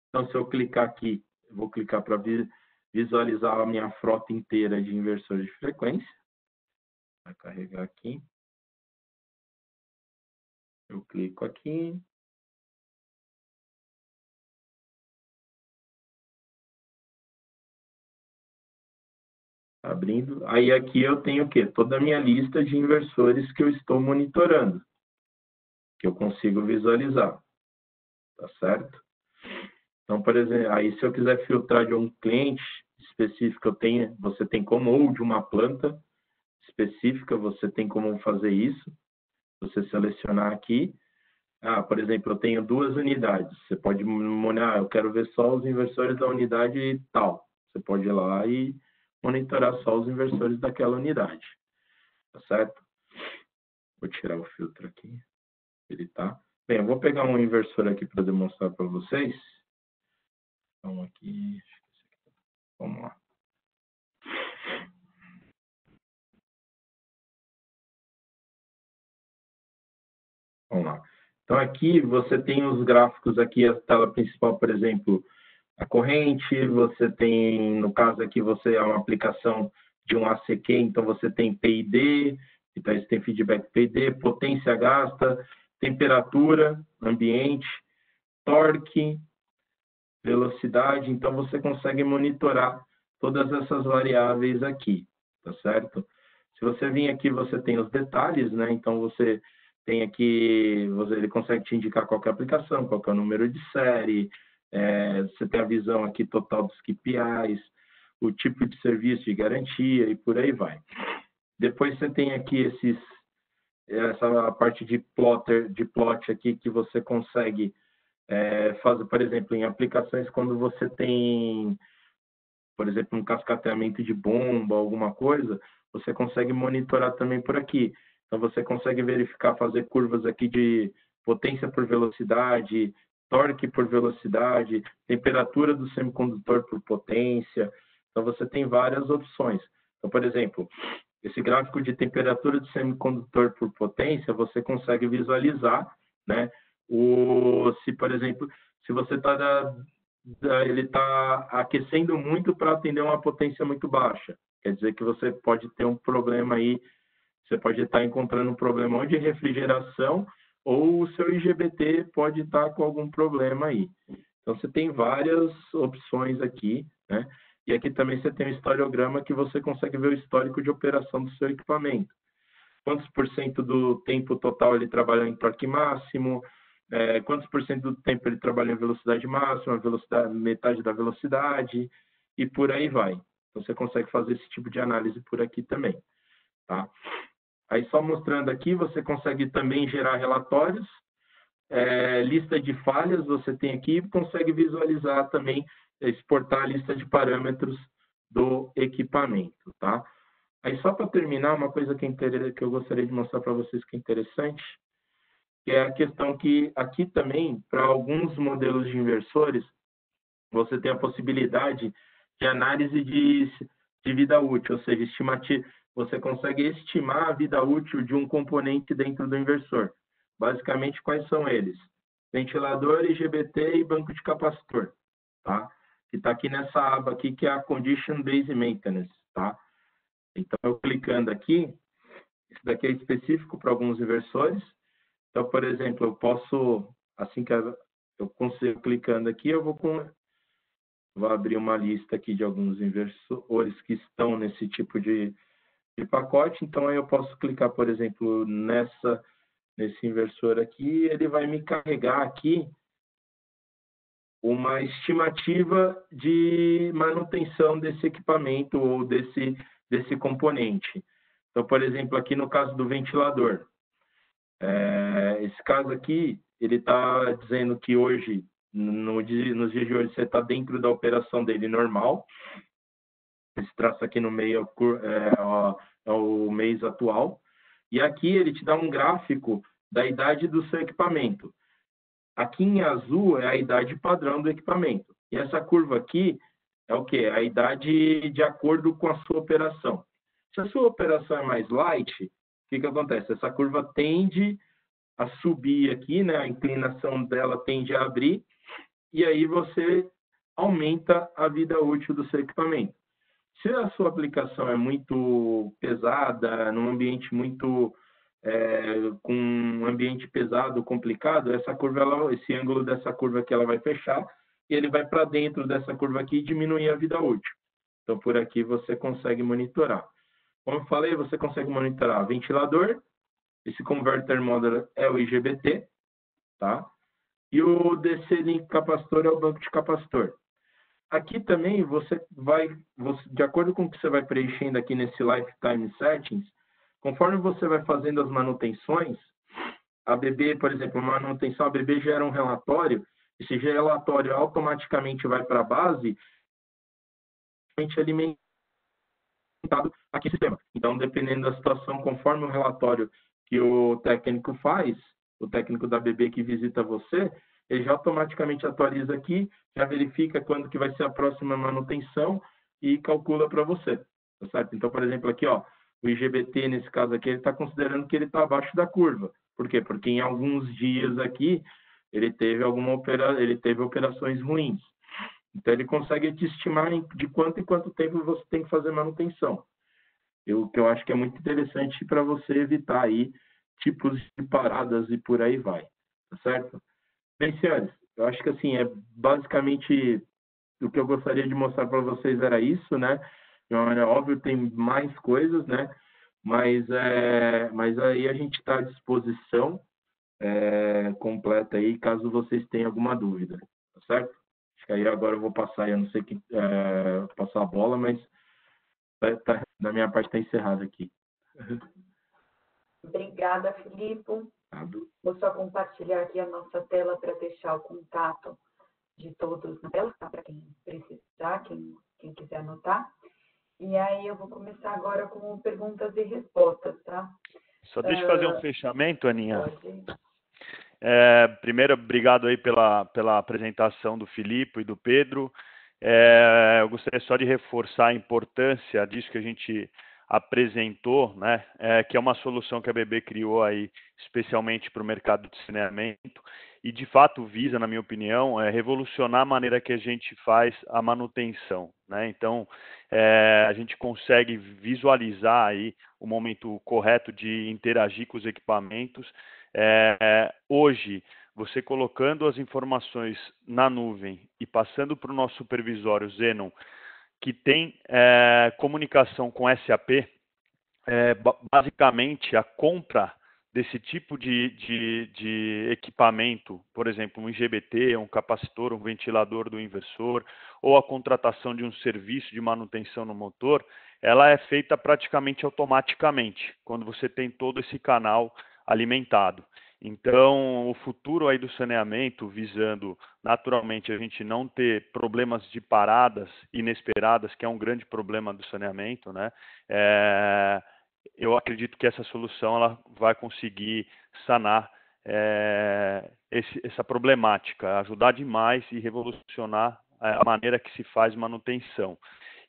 S3: Então, se eu clicar aqui, eu vou clicar para visualizar a minha frota inteira de inversores de frequência. Vai carregar aqui. Eu clico aqui. Abrindo. Aí aqui eu tenho o quê? Toda a minha lista de inversores que eu estou monitorando, que eu consigo visualizar. Tá certo? Então, por exemplo, aí se eu quiser filtrar de um cliente específico, você tem como, ou de uma planta específica, você tem como fazer isso. Você selecionar aqui. Por exemplo, eu tenho 2 unidades. Você pode monitorar, eu quero ver só os inversores da unidade tal. Você pode ir lá e monitorar só os inversores daquela unidade. Tá certo? Vou tirar o filtro aqui. Ele tá. Bem, eu vou pegar um inversor aqui para demonstrar para vocês. Então, aqui. Vamos lá. Vamos lá. Então, aqui você tem os gráficos aqui, a tela principal, por exemplo, a corrente, você tem, no caso aqui, você é uma aplicação de um ACQ, então você tem PID, então você tem feedback PID, potência gasta, temperatura, ambiente, torque, velocidade, então você consegue monitorar todas essas variáveis aqui, tá certo? Se você vir aqui, você tem os detalhes, né? Então você tem aqui, ele consegue te indicar qual que é a aplicação, qual que é o número de série, você tem a visão aqui total dos KPIs, o tipo de serviço de garantia e por aí vai. Depois você tem aqui essa parte de plot aqui que você consegue fazer, por exemplo, em aplicações quando você tem, por exemplo, um cascateamento de bomba, alguma coisa, você consegue monitorar também por aqui. Então, você consegue verificar, fazer curvas aqui de potência por velocidade, torque por velocidade, temperatura do semicondutor por potência, Então, você tem várias opções. Então, por exemplo, esse gráfico de temperatura do semicondutor por potência, você consegue visualizar, né? Se, por exemplo, se você ele está aquecendo muito para atender uma potência muito baixa. Quer dizer que você pode ter um problema aí, você pode estar encontrando um problema ou de refrigeração, ou o seu IGBT pode estar com algum problema aí. Então, você tem várias opções aqui, né? E aqui também você tem um historiograma que você consegue ver o histórico de operação do seu equipamento. Quantos por cento do tempo total ele trabalhou em torque máximo, quantos por cento do tempo ele trabalhou em velocidade máxima, metade da velocidade, e por aí vai. Então, você consegue fazer esse tipo de análise por aqui também, tá? Aí, só mostrando aqui, você consegue também gerar relatórios, lista de falhas você tem aqui, e consegue visualizar também, exportar a lista de parâmetros do equipamento, tá? Aí, só para terminar, uma coisa que eu gostaria de mostrar para vocês que é interessante, que é a questão que aqui também, para alguns modelos de inversores, você tem a possibilidade de análise de vida útil, ou seja, você consegue estimar a vida útil de um componente dentro do inversor. Basicamente, quais são eles? Ventilador, IGBT e banco de capacitor, tá? Que está aqui nessa aba aqui, que é a Condition Based Maintenance, tá? Então, eu clicando aqui, isso daqui é específico para alguns inversores. Então, por exemplo, eu posso, assim que eu consigo clicando aqui, eu vou abrir uma lista aqui de alguns inversores que estão nesse tipo de pacote. Então, aí eu posso clicar, por exemplo, nesse inversor aqui, ele vai me carregar aqui uma estimativa de manutenção desse equipamento ou desse componente. Então, por exemplo, aqui no caso do ventilador, esse caso aqui, ele está dizendo que hoje, nos dias de hoje, você está dentro da operação dele normal. Esse traço aqui no meio é o mês atual. E aqui ele te dá um gráfico da idade do seu equipamento. Aqui em azul é a idade padrão do equipamento. E essa curva aqui é o quê? A idade de acordo com a sua operação. Se a sua operação é mais light, o que acontece? Essa curva tende a subir aqui, né? A inclinação dela tende a abrir, e aí você aumenta a vida útil do seu equipamento. Se a sua aplicação é muito pesada, num ambiente muito com um ambiente pesado, complicado, essa curva, esse ângulo dessa curva aqui, ela vai fechar e ele vai para dentro dessa curva aqui e diminuir a vida útil. Então, por aqui você consegue monitorar. Como eu falei, você consegue monitorar ventilador, esse converter model é o IGBT, tá? E o DC link capacitor é o banco de capacitor. Aqui também de acordo com o que você vai preenchendo aqui nesse Lifetime Settings, conforme você vai fazendo as manutenções, a BB, por exemplo, a manutenção, a BB gera um relatório, esse relatório automaticamente vai para a base, alimentado aqui no sistema. Então, dependendo da situação, conforme o relatório que o técnico faz, o técnico da BB que visita você, ele já automaticamente atualiza aqui, já verifica quando que vai ser a próxima manutenção e calcula para você, tá certo? Então, por exemplo, aqui, ó, o IGBT, nesse caso aqui, ele está considerando que ele está abaixo da curva. Por quê? Porque em alguns dias aqui, ele teve operações ruins. Então, ele consegue te estimar de quanto em quanto tempo você tem que fazer manutenção. O que eu acho que é muito interessante para você evitar aí tipos de paradas e por aí vai, tá certo? Bem, senhores, eu acho que assim, basicamente o que eu gostaria de mostrar para vocês era isso, né? É óbvio, tem mais coisas, né? Mas aí a gente está à disposição completa aí, caso vocês tenham alguma dúvida, tá certo? Acho que aí agora eu vou passar, eu não sei passar a bola, mas da minha parte está encerrado aqui.
S1: Obrigada, Filipe. Vou só compartilhar aqui a nossa tela para deixar o contato de todos na tela, tá? Para quem precisar, quem quiser anotar. E aí eu vou começar agora com perguntas e respostas, tá?
S2: Só deixa eu fazer um fechamento, Aninha.
S1: Pode.
S2: Primeiro, obrigado aí pela apresentação do Filipe e do Pedro. eu gostaria só de reforçar a importância disso que a gente apresentou, né, que é uma solução que a BB criou aí especialmente para o mercado de saneamento e de fato visa, na minha opinião, revolucionar a maneira que a gente faz a manutenção, né? Então, a gente consegue visualizar aí o momento correto de interagir com os equipamentos. Hoje, você colocando as informações na nuvem e passando para o nosso supervisório Zenon, que tem comunicação com SAP, basicamente a compra desse tipo de equipamento, por exemplo, um IGBT, um capacitor, um ventilador do inversor, ou a contratação de um serviço de manutenção no motor, ela é feita praticamente automaticamente, quando você tem todo esse canal alimentado. Então, o futuro aí do saneamento, visando naturalmente a gente não ter problemas de paradas inesperadas, que é um grande problema do saneamento, né? Eu acredito que essa solução ela vai conseguir sanar essa problemática, ajudar demais e revolucionar a maneira que se faz manutenção.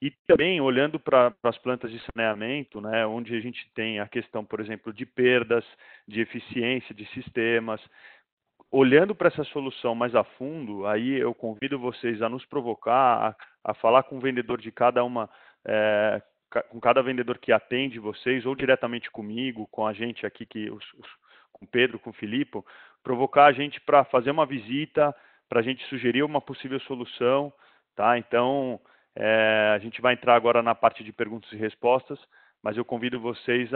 S2: E também olhando para as plantas de saneamento, né, onde a gente tem a questão, por exemplo, de perdas, de eficiência de sistemas, olhando para essa solução mais a fundo, aí eu convido vocês a nos provocar, a falar com o vendedor de cada uma, com cada vendedor que atende vocês, ou diretamente comigo, com a gente aqui, com o Pedro, com o Filipe, provocar a gente para fazer uma visita, para a gente sugerir uma possível solução, tá? Então, a gente vai entrar agora na parte de perguntas e respostas, mas eu convido vocês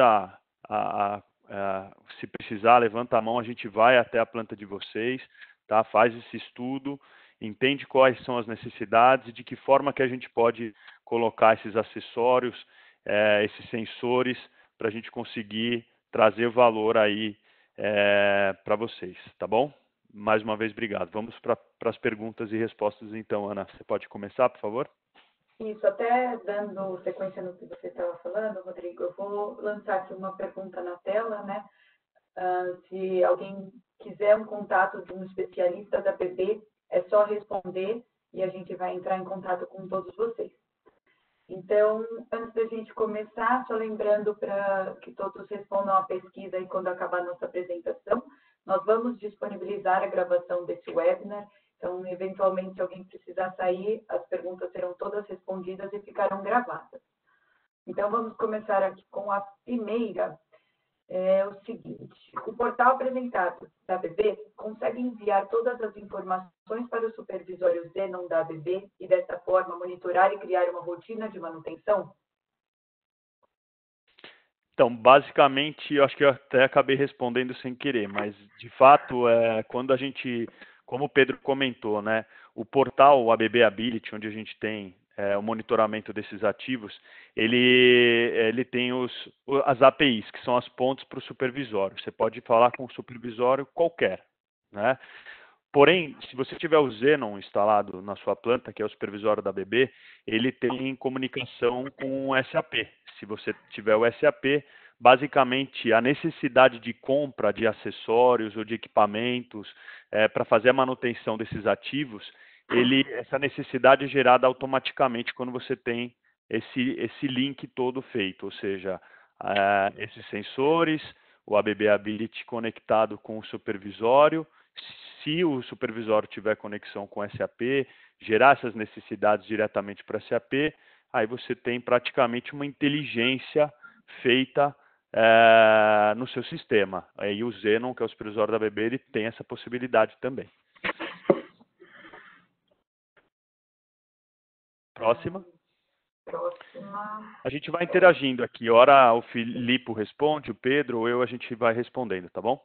S2: se precisar, levanta a mão, a gente vai até a planta de vocês, tá? Faz esse estudo, entende quais são as necessidades e de que forma que a gente pode colocar esses acessórios, esses sensores, para a gente conseguir trazer valor aí para vocês, tá bom? Mais uma vez, obrigado. Vamos para as perguntas e respostas então, Ana. Você pode começar, por favor?
S1: Isso, até dando sequência no que você estava falando, Rodrigo, eu vou lançar aqui uma pergunta na tela, né? Se alguém quiser um contato de um especialista da BB, é só responder e a gente vai entrar em contato com todos vocês. Então, antes da gente começar, só lembrando para que todos respondam a pesquisa e quando acabar a nossa apresentação, nós vamos disponibilizar a gravação desse webinar. Então, eventualmente, se alguém precisar sair, as perguntas serão todas respondidas e ficarão gravadas. Então, vamos começar aqui com a primeira. É o seguinte, o portal apresentado da ABB consegue enviar todas as informações para o supervisório Zenon da ABB e, dessa forma, monitorar e criar uma rotina de manutenção?
S2: Então, basicamente, eu acho que eu até acabei respondendo sem querer, mas, de fato, quando a gente, como o Pedro comentou, né, o portal o ABB Ability, onde a gente tem o monitoramento desses ativos, ele tem as APIs, que são as pontes para o supervisório. Você pode falar com o supervisório qualquer, né? Porém, se você tiver o Zenon instalado na sua planta, que é o supervisório da ABB, ele tem comunicação com o SAP. Se você tiver o SAP, basicamente a necessidade de compra de acessórios ou de equipamentos para fazer a manutenção desses ativos, essa necessidade é gerada automaticamente quando você tem esse link todo feito, ou seja, esses sensores, o ABB Ability conectado com o supervisório. Se o supervisório tiver conexão com o SAP, gerar essas necessidades diretamente para o SAP, aí você tem praticamente uma inteligência feita no seu sistema. Aí o Zenon, que é o supervisório da ABB, ele tem essa possibilidade também. Próxima. A gente vai interagindo aqui. Ora o Filipe responde, o Pedro ou eu, a gente vai respondendo, tá bom?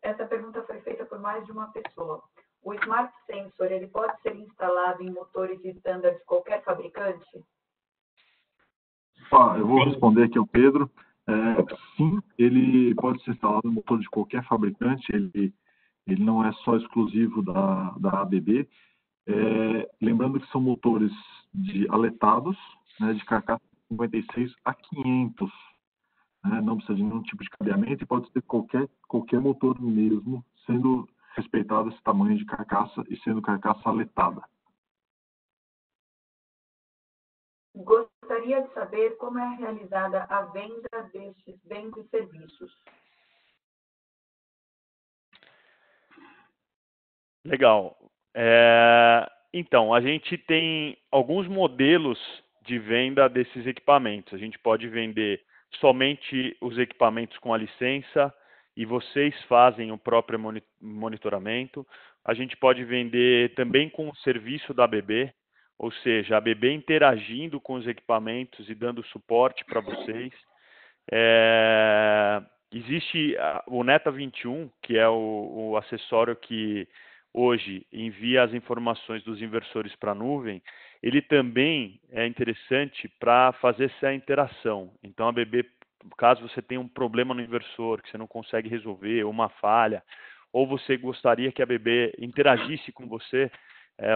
S1: Essa pergunta foi feita por mais de uma pessoa. O Smart Sensor, ele pode ser instalado em motores standard de qualquer fabricante?
S4: Eu vou responder aqui ao Pedro. Sim, ele pode ser instalado em motor de qualquer fabricante, ele não é só exclusivo da ABB. Lembrando que são motores aletados, né, de carcaça 56 a 500. Não precisa de nenhum tipo de cabeamento e pode ser qualquer motor mesmo, sendo respeitado esse tamanho de carcaça e sendo carcaça aletada.
S1: Gostaria de saber como é realizada a venda destes bens e serviços.
S2: Legal. Então, a gente tem alguns modelos de venda desses equipamentos. A gente pode vender somente os equipamentos com a licença e vocês fazem o próprio monitoramento. A gente pode vender também com o serviço da ABB, ou seja, a ABB interagindo com os equipamentos e dando suporte para vocês. Existe o Neta 21, que é o acessório que hoje envia as informações dos inversores para a nuvem. Ele também é interessante para fazer essa interação. Então, a ABB, caso você tenha um problema no inversor que você não consegue resolver, ou uma falha, ou você gostaria que a ABB interagisse com você,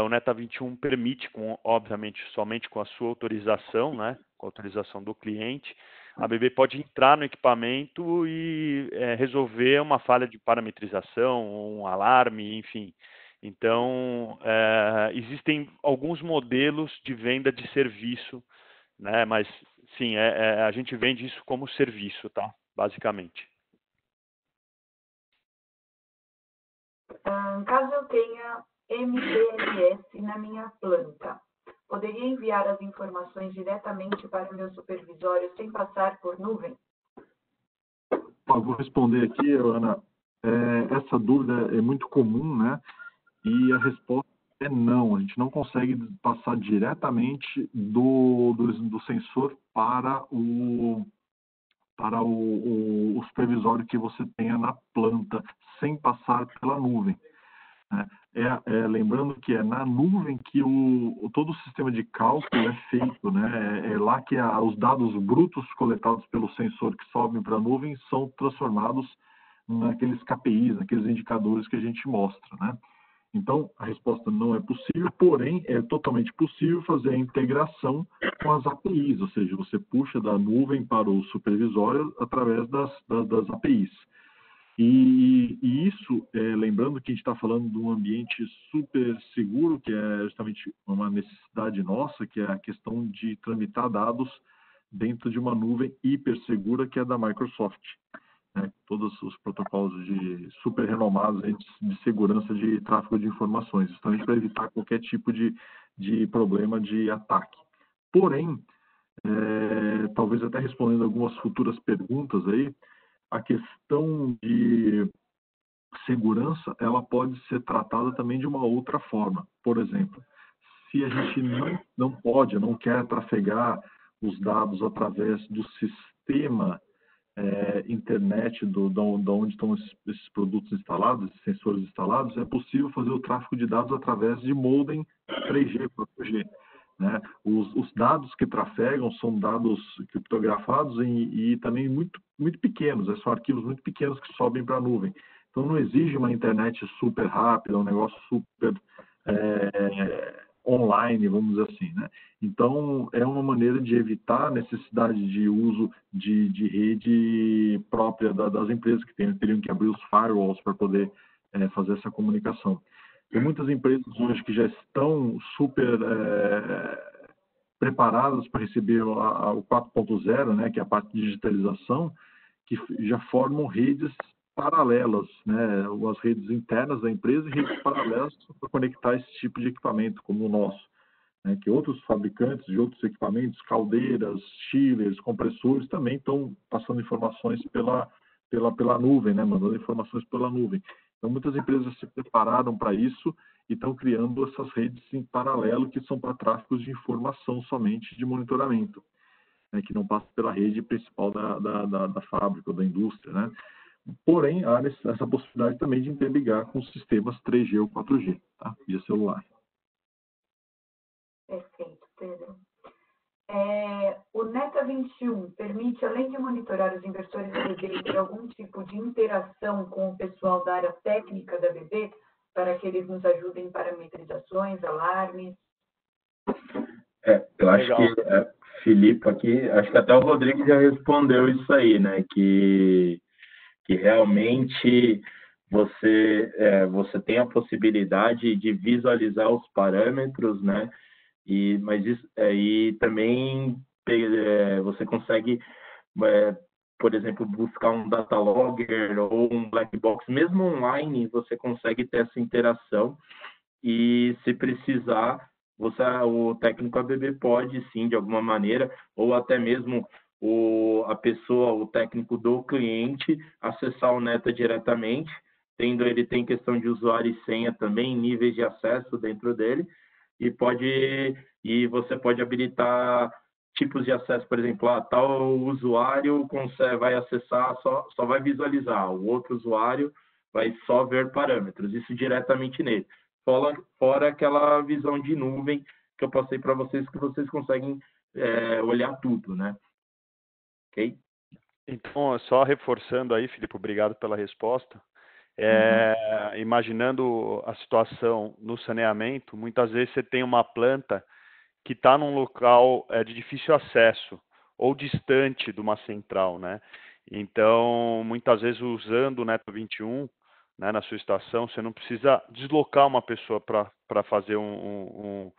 S2: o Neta 21 permite, obviamente, somente com a sua autorização, né, com a autorização do cliente, a ABB pode entrar no equipamento e resolver uma falha de parametrização, um alarme, enfim. Então, existem alguns modelos de venda de serviço, né, mas, sim, a gente vende isso como serviço, tá? Basicamente.
S1: Caso eu tenha MPLS na minha planta, poderia enviar as informações diretamente para o meu supervisório sem passar por nuvem?
S4: Eu vou responder aqui, Ana. Essa dúvida é muito comum, né? E a resposta é não. A gente não consegue passar diretamente do sensor para o supervisório que você tenha na planta, sem passar pela nuvem. Lembrando que é na nuvem que todo o sistema de cálculo é feito, né? É lá que os dados brutos coletados pelo sensor que sobem para a nuvem são transformados naqueles KPIs, naqueles indicadores que a gente mostra, né? Então, a resposta não é possível, porém, é totalmente possível fazer a integração com as APIs, ou seja, você puxa da nuvem para o supervisório através das APIs. E isso, lembrando que a gente está falando de um ambiente super seguro, que é justamente uma necessidade nossa, que é a questão de tramitar dados dentro de uma nuvem hipersegura, que é da Microsoft. Todos os protocolos super renomados de segurança de tráfego de informações, justamente para evitar qualquer tipo de problema de ataque. Porém, talvez até respondendo algumas futuras perguntas aí, a questão de segurança, ela pode ser tratada também de uma outra forma. Por exemplo, se a gente não quer trafegar os dados através do sistema internet de onde estão esses produtos instalados, esses sensores instalados, é possível fazer o tráfego de dados através de modem 3G, 4G. Né? Os dados que trafegam são dados criptografados e também muito, muito pequenos, são arquivos muito pequenos que sobem para a nuvem. Então, não exige uma internet super rápida, um negócio super online, vamos dizer assim, né? Então, é uma maneira de evitar a necessidade de uso de rede própria das empresas, que teriam que abrir os firewalls para poder fazer essa comunicação. Tem muitas empresas hoje que já estão super preparadas para receber o 4.0, né, que é a parte de digitalização, que já formam redes paralelas, né, as redes internas da empresa e redes paralelas para conectar esse tipo de equipamento como o nosso, né, que outros fabricantes de outros equipamentos, caldeiras, chillers, compressores, também estão passando informações pela nuvem, né, mandando informações pela nuvem. Então, muitas empresas se prepararam para isso e estão criando essas redes em paralelo, que são para tráfegos de informação somente de monitoramento, né, que não passa pela rede principal da fábrica ou da indústria, né? Porém, há essa possibilidade também de interligar com sistemas 3G ou 4G, tá? Via celular.
S1: Perfeito, Pedro. O Neta 21 permite, além de monitorar os inversores da ABB, ter algum tipo de interação com o pessoal da área técnica da ABB, para que eles nos ajudem em parametrizações, alarmes?
S3: Eu acho que, Filipe, aqui, acho que até o Rodrigo já respondeu isso aí, né? Que realmente você tem a possibilidade de visualizar os parâmetros, né? Mas isso aí também você consegue, por exemplo, buscar um data logger ou um black box, mesmo online, você consegue ter essa interação e, se precisar, o técnico ABB pode, sim, de alguma maneira, ou até mesmo o técnico do cliente, acessar o Neta diretamente, ele tem questão de usuário e senha também, níveis de acesso dentro dele, e você pode habilitar tipos de acesso, por exemplo, tal usuário vai acessar, só vai visualizar, o outro usuário vai só ver parâmetros, isso diretamente nele. Fora aquela visão de nuvem que eu passei para vocês, que vocês conseguem olhar tudo, né? Ok?
S2: Então, só reforçando aí, Filipe, obrigado pela resposta. Imaginando a situação no saneamento, muitas vezes você tem uma planta que está num local de difícil acesso ou distante de uma central, né? Então, muitas vezes usando o Neta 21, né, na sua estação, você não precisa deslocar uma pessoa para fazer um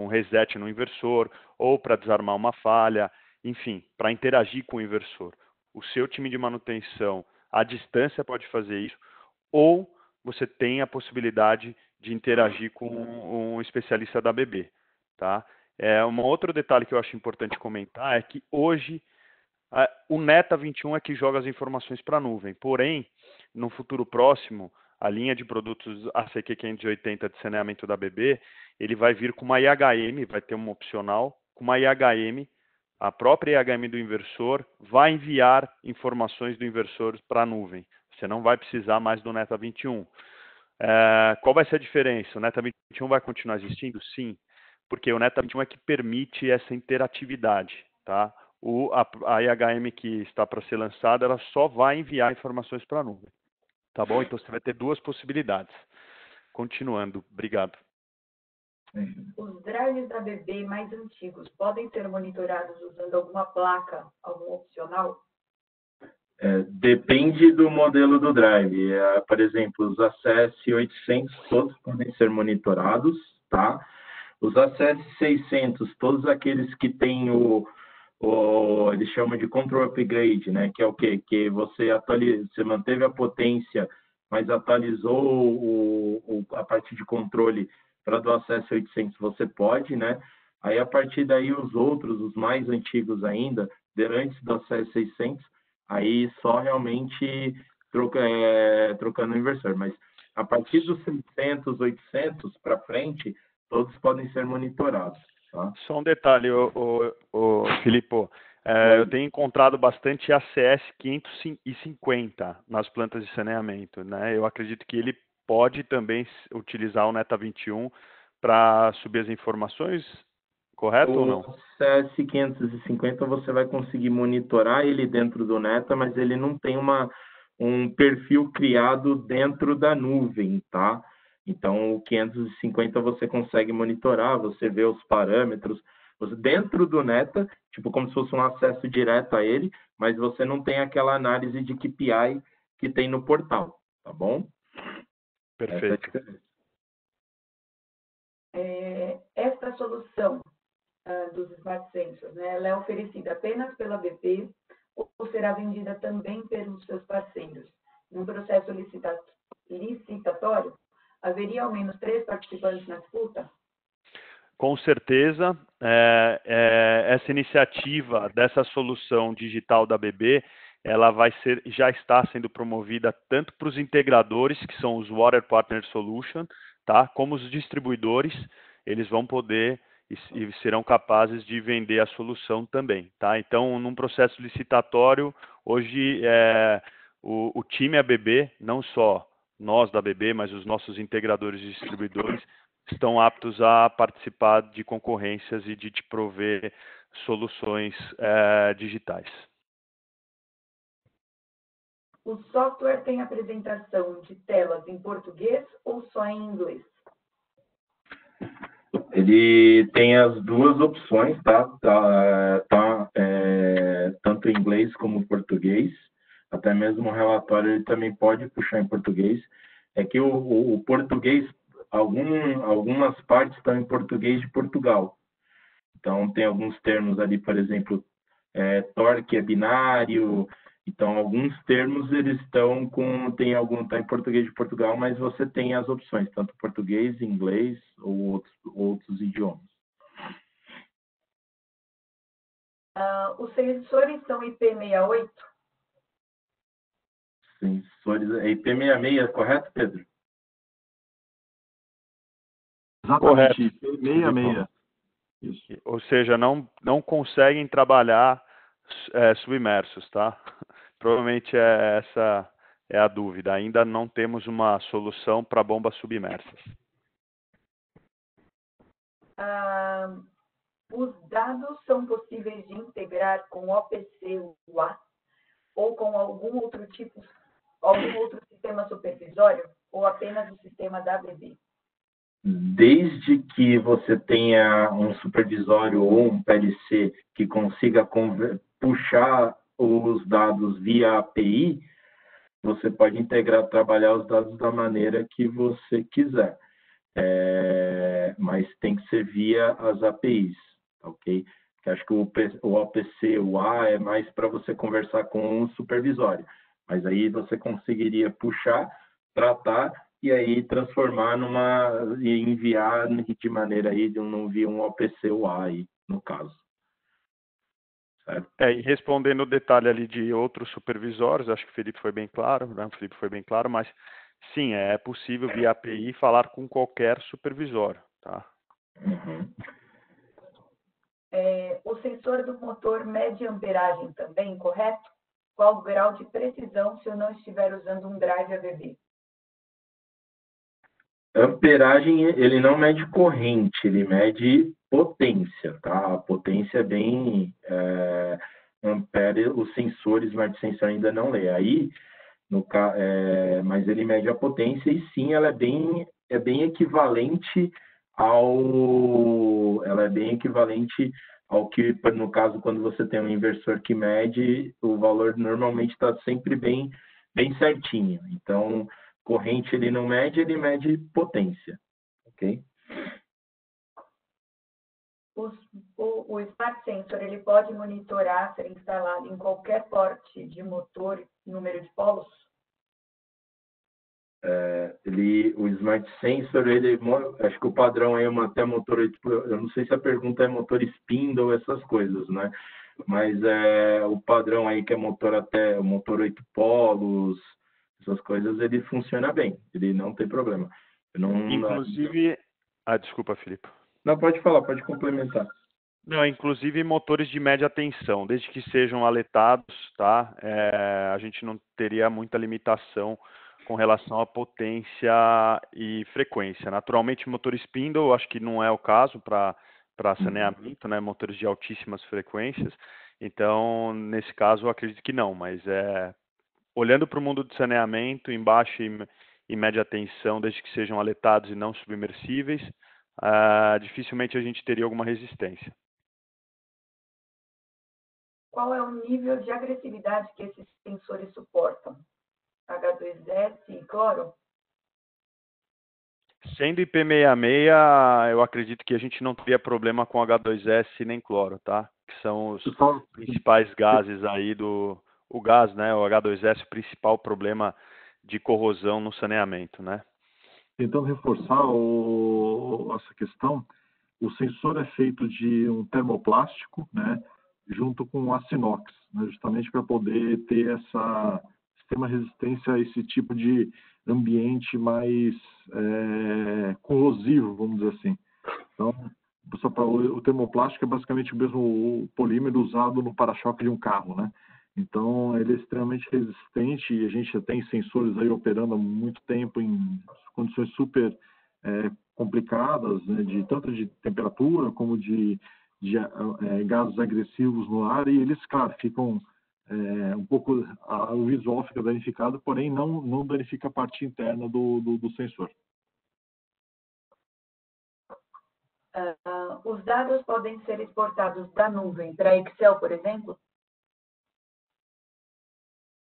S2: reset no inversor ou para desarmar uma falha, enfim, para interagir com o inversor. O seu time de manutenção à distância pode fazer isso, ou você tem a possibilidade de interagir com um especialista da ABB, tá? Um outro detalhe que eu acho importante comentar é que hoje o Neta 21 é que joga as informações para a nuvem, porém, no futuro próximo, a linha de produtos ACQ 580 de saneamento da ABB, ele vai vir com uma IHM, vai ter uma opcional, com uma IHM, a própria IHM do inversor vai enviar informações do inversor para a nuvem. Você não vai precisar mais do Neta 21. Qual vai ser a diferença? O Neta 21 vai continuar existindo? Sim, porque o Neta 21 é que permite essa interatividade, tá? A IHM que está para ser lançada, ela só vai enviar informações para a nuvem, tá bom? Então você vai ter duas possibilidades. Continuando, obrigado.
S1: Os drives da ABB mais antigos podem ser monitorados usando alguma placa, algum opcional?
S3: Depende do modelo do drive. Por exemplo, os ACS 800 todos podem ser monitorados, tá? Os ACS 600, todos aqueles que têm eles chamam de control upgrade, né? Que é o quê? Que você manteve a potência, mas atualizou a parte de controle para do ACS 800, você pode, né? Aí, a partir daí, os outros, os mais antigos ainda, antes do ACS 600, aí só realmente trocando o inversor. Mas a partir dos 600, 800 para frente, todos podem ser monitorados. Tá?
S2: Só um detalhe, Filipe, eu tenho encontrado bastante ACS 550 nas plantas de saneamento, né? Eu acredito que ele pode também utilizar o Neta 21 para subir as informações, correto ou não?
S3: O ACS 550 você vai conseguir monitorar ele dentro do Neta, mas ele não tem um perfil criado dentro da nuvem, tá? Então, o 550 você consegue monitorar, você vê os parâmetros, dentro do Neta, tipo como se fosse um acesso direto a ele, mas você não tem aquela análise de KPI que tem no portal, tá bom?
S2: Perfeito.
S1: Esta solução dos Smart Sensors, né, ela é oferecida apenas pela ABB ou será vendida também pelos seus parceiros? No processo licitatório, haveria ao menos 3 participantes na disputa?
S2: Com certeza, essa iniciativa dessa solução digital da ABB, ela já está sendo promovida tanto para os integradores, que são os Water Partner Solution, tá? Como os distribuidores, eles vão poder e serão capazes de vender a solução também, tá? Então, num processo licitatório, hoje o time ABB, não só nós da ABB, mas os nossos integradores e distribuidores, estão aptos a participar de concorrências e de te prover soluções digitais.
S1: O software tem apresentação de telas em português ou só em inglês?
S3: Ele tem as duas opções, tá? Tanto em inglês como em português. até mesmo o relatório ele também pode puxar em português. É que o português, algumas partes estão em português de Portugal. Então, tem alguns termos ali, por exemplo, torque é binário. Então, alguns termos eles tá em português de Portugal, mas você tem as opções, tanto português, inglês ou outros idiomas.
S1: Os sensores são IP68?
S3: Sensores, IP66, correto, Pedro?
S4: Exatamente,
S2: Correto.
S4: IP66. Isso.
S2: Ou seja, não conseguem trabalhar submersos, tá? Provavelmente essa é a dúvida. Ainda não temos uma solução para bombas submersas.
S1: Os dados são possíveis de integrar com OPC-UA ou com algum outro sistema supervisório ou apenas o sistema da ABB?
S3: Desde que você tenha um supervisório ou um PLC que consiga puxar os dados via API, você pode trabalhar os dados da maneira que você quiser. Mas tem que ser via as APIs, ok? Porque acho que o OPC, o A é mais para você conversar com o supervisório. Mas aí você conseguiria puxar, tratar e aí transformar e enviar de maneira aí via um OPC ou A aí, no caso. Certo?
S2: E respondendo o detalhe ali de outros supervisórios, acho que o Felipe foi bem claro, né? O Felipe foi bem claro, mas sim, é possível via API falar com qualquer supervisório, tá?
S3: Uhum.
S1: O sensor do motor mede amperagem também, correto? Qual o grau de precisão se eu não estiver usando um drive ABB?
S3: Amperagem, ele não mede corrente, ele mede potência, tá? A potência é bem... ampere, os sensores, Smart Sensor ainda não lê. Aí, mas ele mede a potência e sim, ela é bem equivalente ao que, no caso, quando você tem um inversor que mede, o valor normalmente está sempre bem certinho. Então, corrente ele não mede, ele mede potência, ok?
S1: O Smart Sensor ele pode monitorar, ser instalado em qualquer porte de motor e número de polos?
S3: O Smart Sensor, acho que o padrão é até motor, eu não sei se a pergunta é motor spindle, essas coisas, né? Mas o padrão aí que é motor 8 polos, essas coisas, ele funciona bem, ele não tem problema.
S2: Inclusive... desculpa, Felipe.
S3: Não, pode falar, pode complementar.
S2: Não, inclusive motores de média tensão, desde que sejam aletados, tá? A gente não teria muita limitação com relação à potência e frequência. Naturalmente, motor spindle, acho que não é o caso para saneamento, né? Motores de altíssimas frequências. Então, nesse caso, eu acredito que não, mas olhando para o mundo de saneamento, em baixa e média tensão, desde que sejam aletados e não submersíveis, dificilmente a gente teria alguma resistência.
S1: Qual é o nível de agressividade que esses sensores suportam? H2S e cloro?
S2: Sendo IP66, eu acredito que a gente não teria problema com H2S nem cloro, tá? Que são os principais gases aí o gás, né? O H2S, o principal problema de corrosão no saneamento, né?
S4: Tentando reforçar essa questão, o sensor é feito de um termoplástico, né? Junto com aço inox, né, justamente para poder ter uma resistência a esse tipo de ambiente mais corrosivo, vamos dizer assim. Então, o termoplástico é basicamente o mesmo polímero usado no para-choque de um carro, né? Então, ele é extremamente resistente e a gente já tem sensores aí operando há muito tempo em condições super complicadas, né, tanto de temperatura como de gases agressivos no ar, e eles, claro, ficam um pouco, o visual fica danificado, porém não danifica a parte interna do sensor.
S1: Os dados podem ser exportados da nuvem para Excel, por exemplo?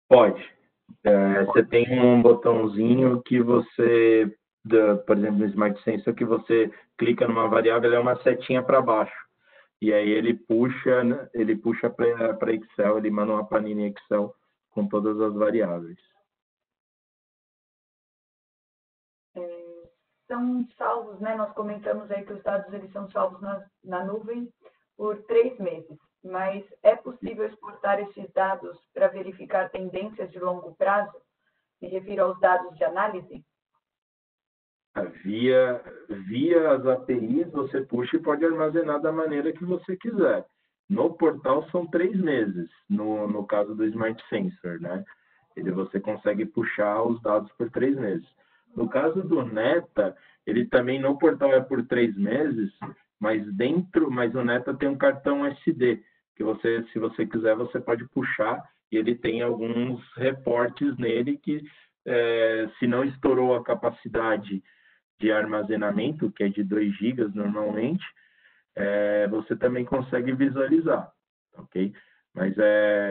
S3: Pode. Você tem um botãozinho que você, por exemplo, no Smart Sensor, que você clica numa variável, é uma setinha para baixo. E aí ele puxa, né, para Excel, ele manda uma planilha em Excel com todas as variáveis.
S1: São salvos, né? Nós comentamos aí que os dados eles são salvos na nuvem por 3 meses. Mas é possível exportar esses dados para verificar tendências de longo prazo? Me refiro aos dados de análise?
S3: Via as APIs, você puxa e pode armazenar da maneira que você quiser. No portal são 3 meses, no caso do Smart Sensor, né? Você consegue puxar os dados por 3 meses. No caso do Neta, ele também no portal é por 3 meses, mas o Neta tem um cartão SD, que se você quiser, você pode puxar, e ele tem alguns reportes nele que, se não estourou a capacidade de armazenamento, que é de 2 GB normalmente, você também consegue visualizar, ok? Mas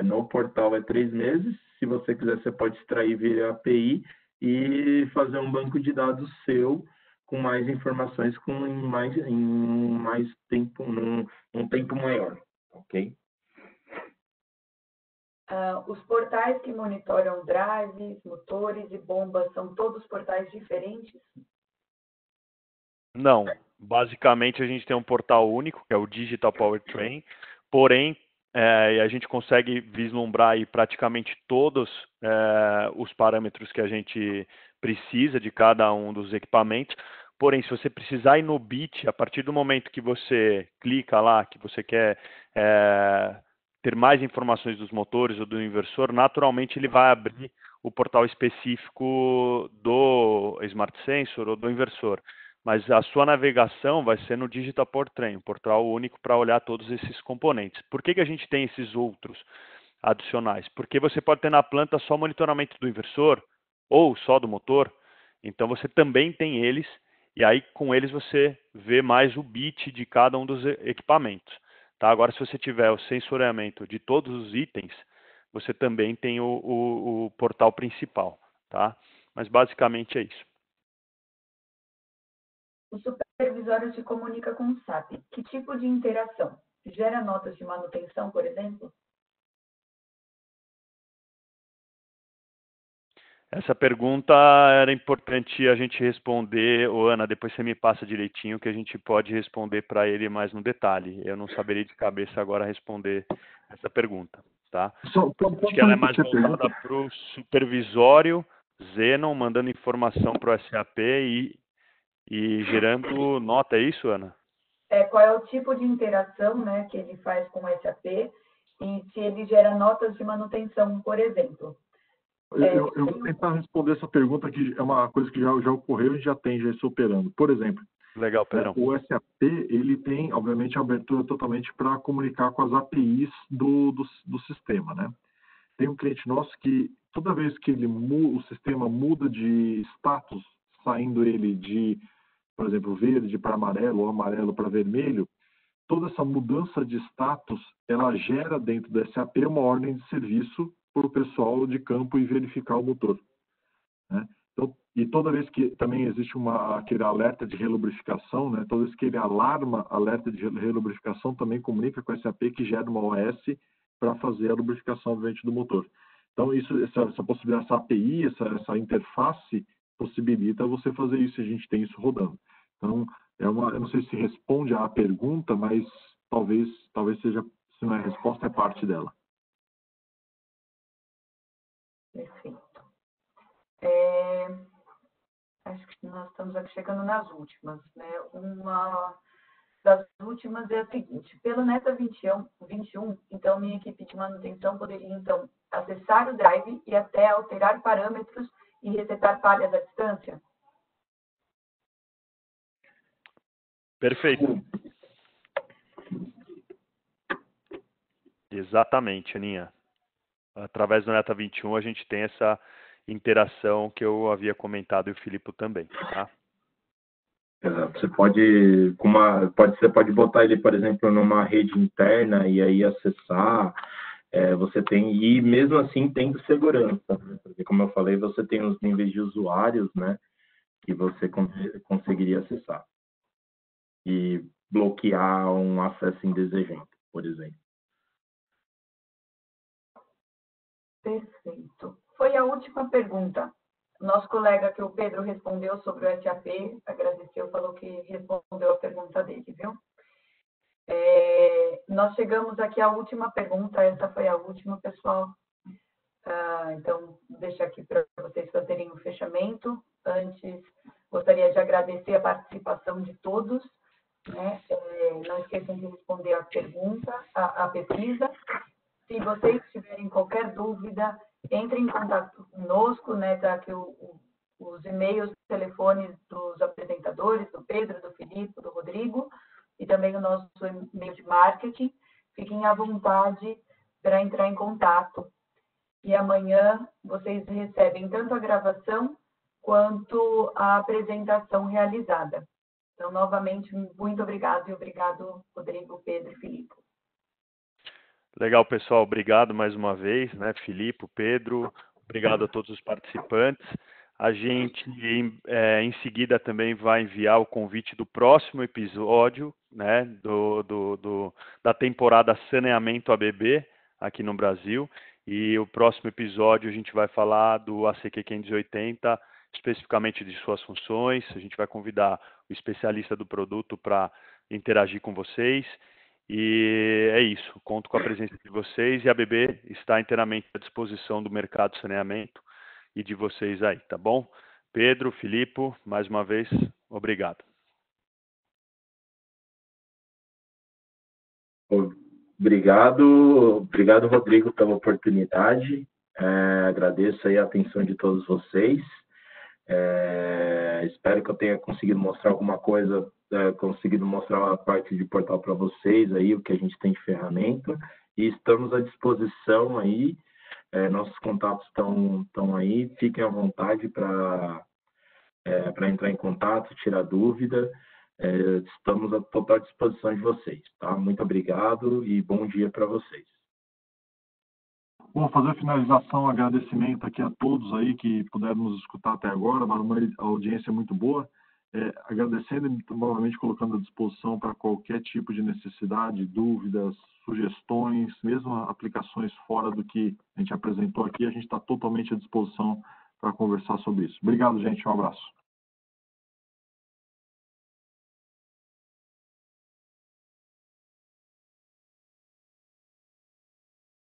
S3: no portal é 3 meses, se você quiser, você pode extrair via API e fazer um banco de dados seu com mais informações em mais tempo, num tempo maior, ok?
S1: Os portais que monitoram drives, motores e bombas são todos portais diferentes?
S2: Não. Basicamente, a gente tem um portal único, que é o Digital Powertrain, porém, a gente consegue vislumbrar aí praticamente todos os parâmetros que a gente precisa de cada um dos equipamentos. Porém, se você precisar ir no bit, a partir do momento que você clica lá, que você quer ter mais informações dos motores ou do inversor, naturalmente ele vai abrir o portal específico do Smart Sensor ou do inversor. Mas a sua navegação vai ser no Digital Powertrain, um portal único para olhar todos esses componentes. Por que a gente tem esses outros adicionais? Porque você pode ter na planta só monitoramento do inversor ou só do motor, então você também tem eles, e aí com eles você vê mais o bit de cada um dos equipamentos. Tá? Agora, se você tiver o sensoriamento de todos os itens, você também tem o portal principal. Tá? Mas basicamente é isso.
S1: O supervisório se comunica com o SAP. Que tipo de interação? Gera notas de manutenção, por exemplo?
S2: Essa pergunta era importante a gente responder. Ô, Ana, depois você me passa direitinho que a gente pode responder para ele mais no detalhe. Eu não saberia de cabeça agora responder essa pergunta. Tá? Acho que ela é mais voltada para o supervisório Xenon, mandando informação para o SAP e gerando nota, é isso, Ana?
S1: Qual é o tipo de interação, né, que ele faz com o SAP e se ele gera notas de manutenção, por exemplo.
S4: Eu vou tentar responder essa pergunta, que é uma coisa que já ocorreu e já está operando. Por exemplo,
S2: legal, Pedrão.
S4: O SAP ele tem, obviamente, a abertura totalmente para comunicar com as APIs do sistema, né? Tem um cliente nosso que, toda vez que o sistema muda de status, saindo ele de, por exemplo, verde para amarelo ou amarelo para vermelho, toda essa mudança de status, ela gera dentro do SAP uma ordem de serviço para o pessoal de campo e verificar o motor, né? Então, e toda vez que também existe aquele alerta de relubrificação, né? Toda vez que ele alarma alerta de relubrificação, também comunica com o SAP que gera uma OS para fazer a lubrificação, obviamente, do motor. Então, essa possibilidade, essa API, essa interface possibilita você fazer isso, e a gente tem isso rodando. Então, eu não sei se responde à pergunta, mas talvez seja, se não é a resposta, é parte dela.
S1: Perfeito. Acho que nós estamos aqui chegando nas últimas, né? Uma das últimas é a seguinte: pelo Neta 21, então minha equipe de manutenção poderia então acessar o drive e até alterar parâmetros e resetar falhas à distância?
S2: Perfeito. Exatamente, Aninha. Através do Neta 21 a gente tem essa interação que eu havia comentado e o Filipe também, tá?
S3: Exato. Você pode botar ele, por exemplo, numa rede interna e aí acessar. você tem, e mesmo assim tendo segurança, né? Porque, como eu falei, você tem os níveis de usuários, né, que você conseguiria acessar e bloquear um acesso indesejado, por exemplo.
S1: Perfeito. Foi a última pergunta. Nosso colega que o Pedro respondeu sobre o SAP, agradeceu, falou que respondeu a pergunta dele, viu? Nós chegamos aqui à última pergunta, essa foi a última, pessoal. Então, vou deixar aqui para vocês fazerem o fechamento. Antes, gostaria de agradecer a participação de todos, né? Não esqueçam de responder a pergunta, a pesquisa. Se vocês tiverem qualquer dúvida, entrem em contato conosco, né? Tá aqui os e-mails, telefones dos apresentadores, do Pedro, do Filipe, do Rodrigo, e também o nosso e-mail de marketing. Fiquem à vontade para entrar em contato. E amanhã vocês recebem tanto a gravação quanto a apresentação realizada. Então, novamente, muito obrigado, e obrigado, Rodrigo, Pedro e Filipe.
S2: Legal, pessoal. Obrigado mais uma vez, né, Filipe, Pedro. Obrigado a todos os participantes. A gente, em seguida, também vai enviar o convite do próximo episódio, né, da temporada Saneamento ABB, aqui no Brasil. E o próximo episódio a gente vai falar do ACQ 580, especificamente de suas funções. A gente vai convidar o especialista do produto para interagir com vocês. E é isso, conto com a presença de vocês e a ABB está inteiramente à disposição do mercado de saneamento e de vocês aí, tá bom? Pedro, Filipe, mais uma vez, obrigado.
S3: Obrigado, Rodrigo, pela oportunidade. Agradeço aí a atenção de todos vocês. Espero que eu tenha conseguido mostrar alguma coisa, conseguido mostrar a parte de portal para vocês aí, o que a gente tem de ferramenta, e estamos à disposição aí, nossos contatos estão aí, fiquem à vontade para entrar em contato, tirar dúvida, estamos à total disposição de vocês, tá? Muito obrigado e bom dia para vocês.
S4: Bom, fazer a finalização, agradecimento aqui a todos aí que puderam nos escutar até agora, uma audiência muito boa. Agradecendo e novamente colocando à disposição para qualquer tipo de necessidade, dúvidas, sugestões, mesmo aplicações fora do que a gente apresentou aqui, a gente está totalmente à disposição para conversar sobre isso. Obrigado, gente. Um abraço.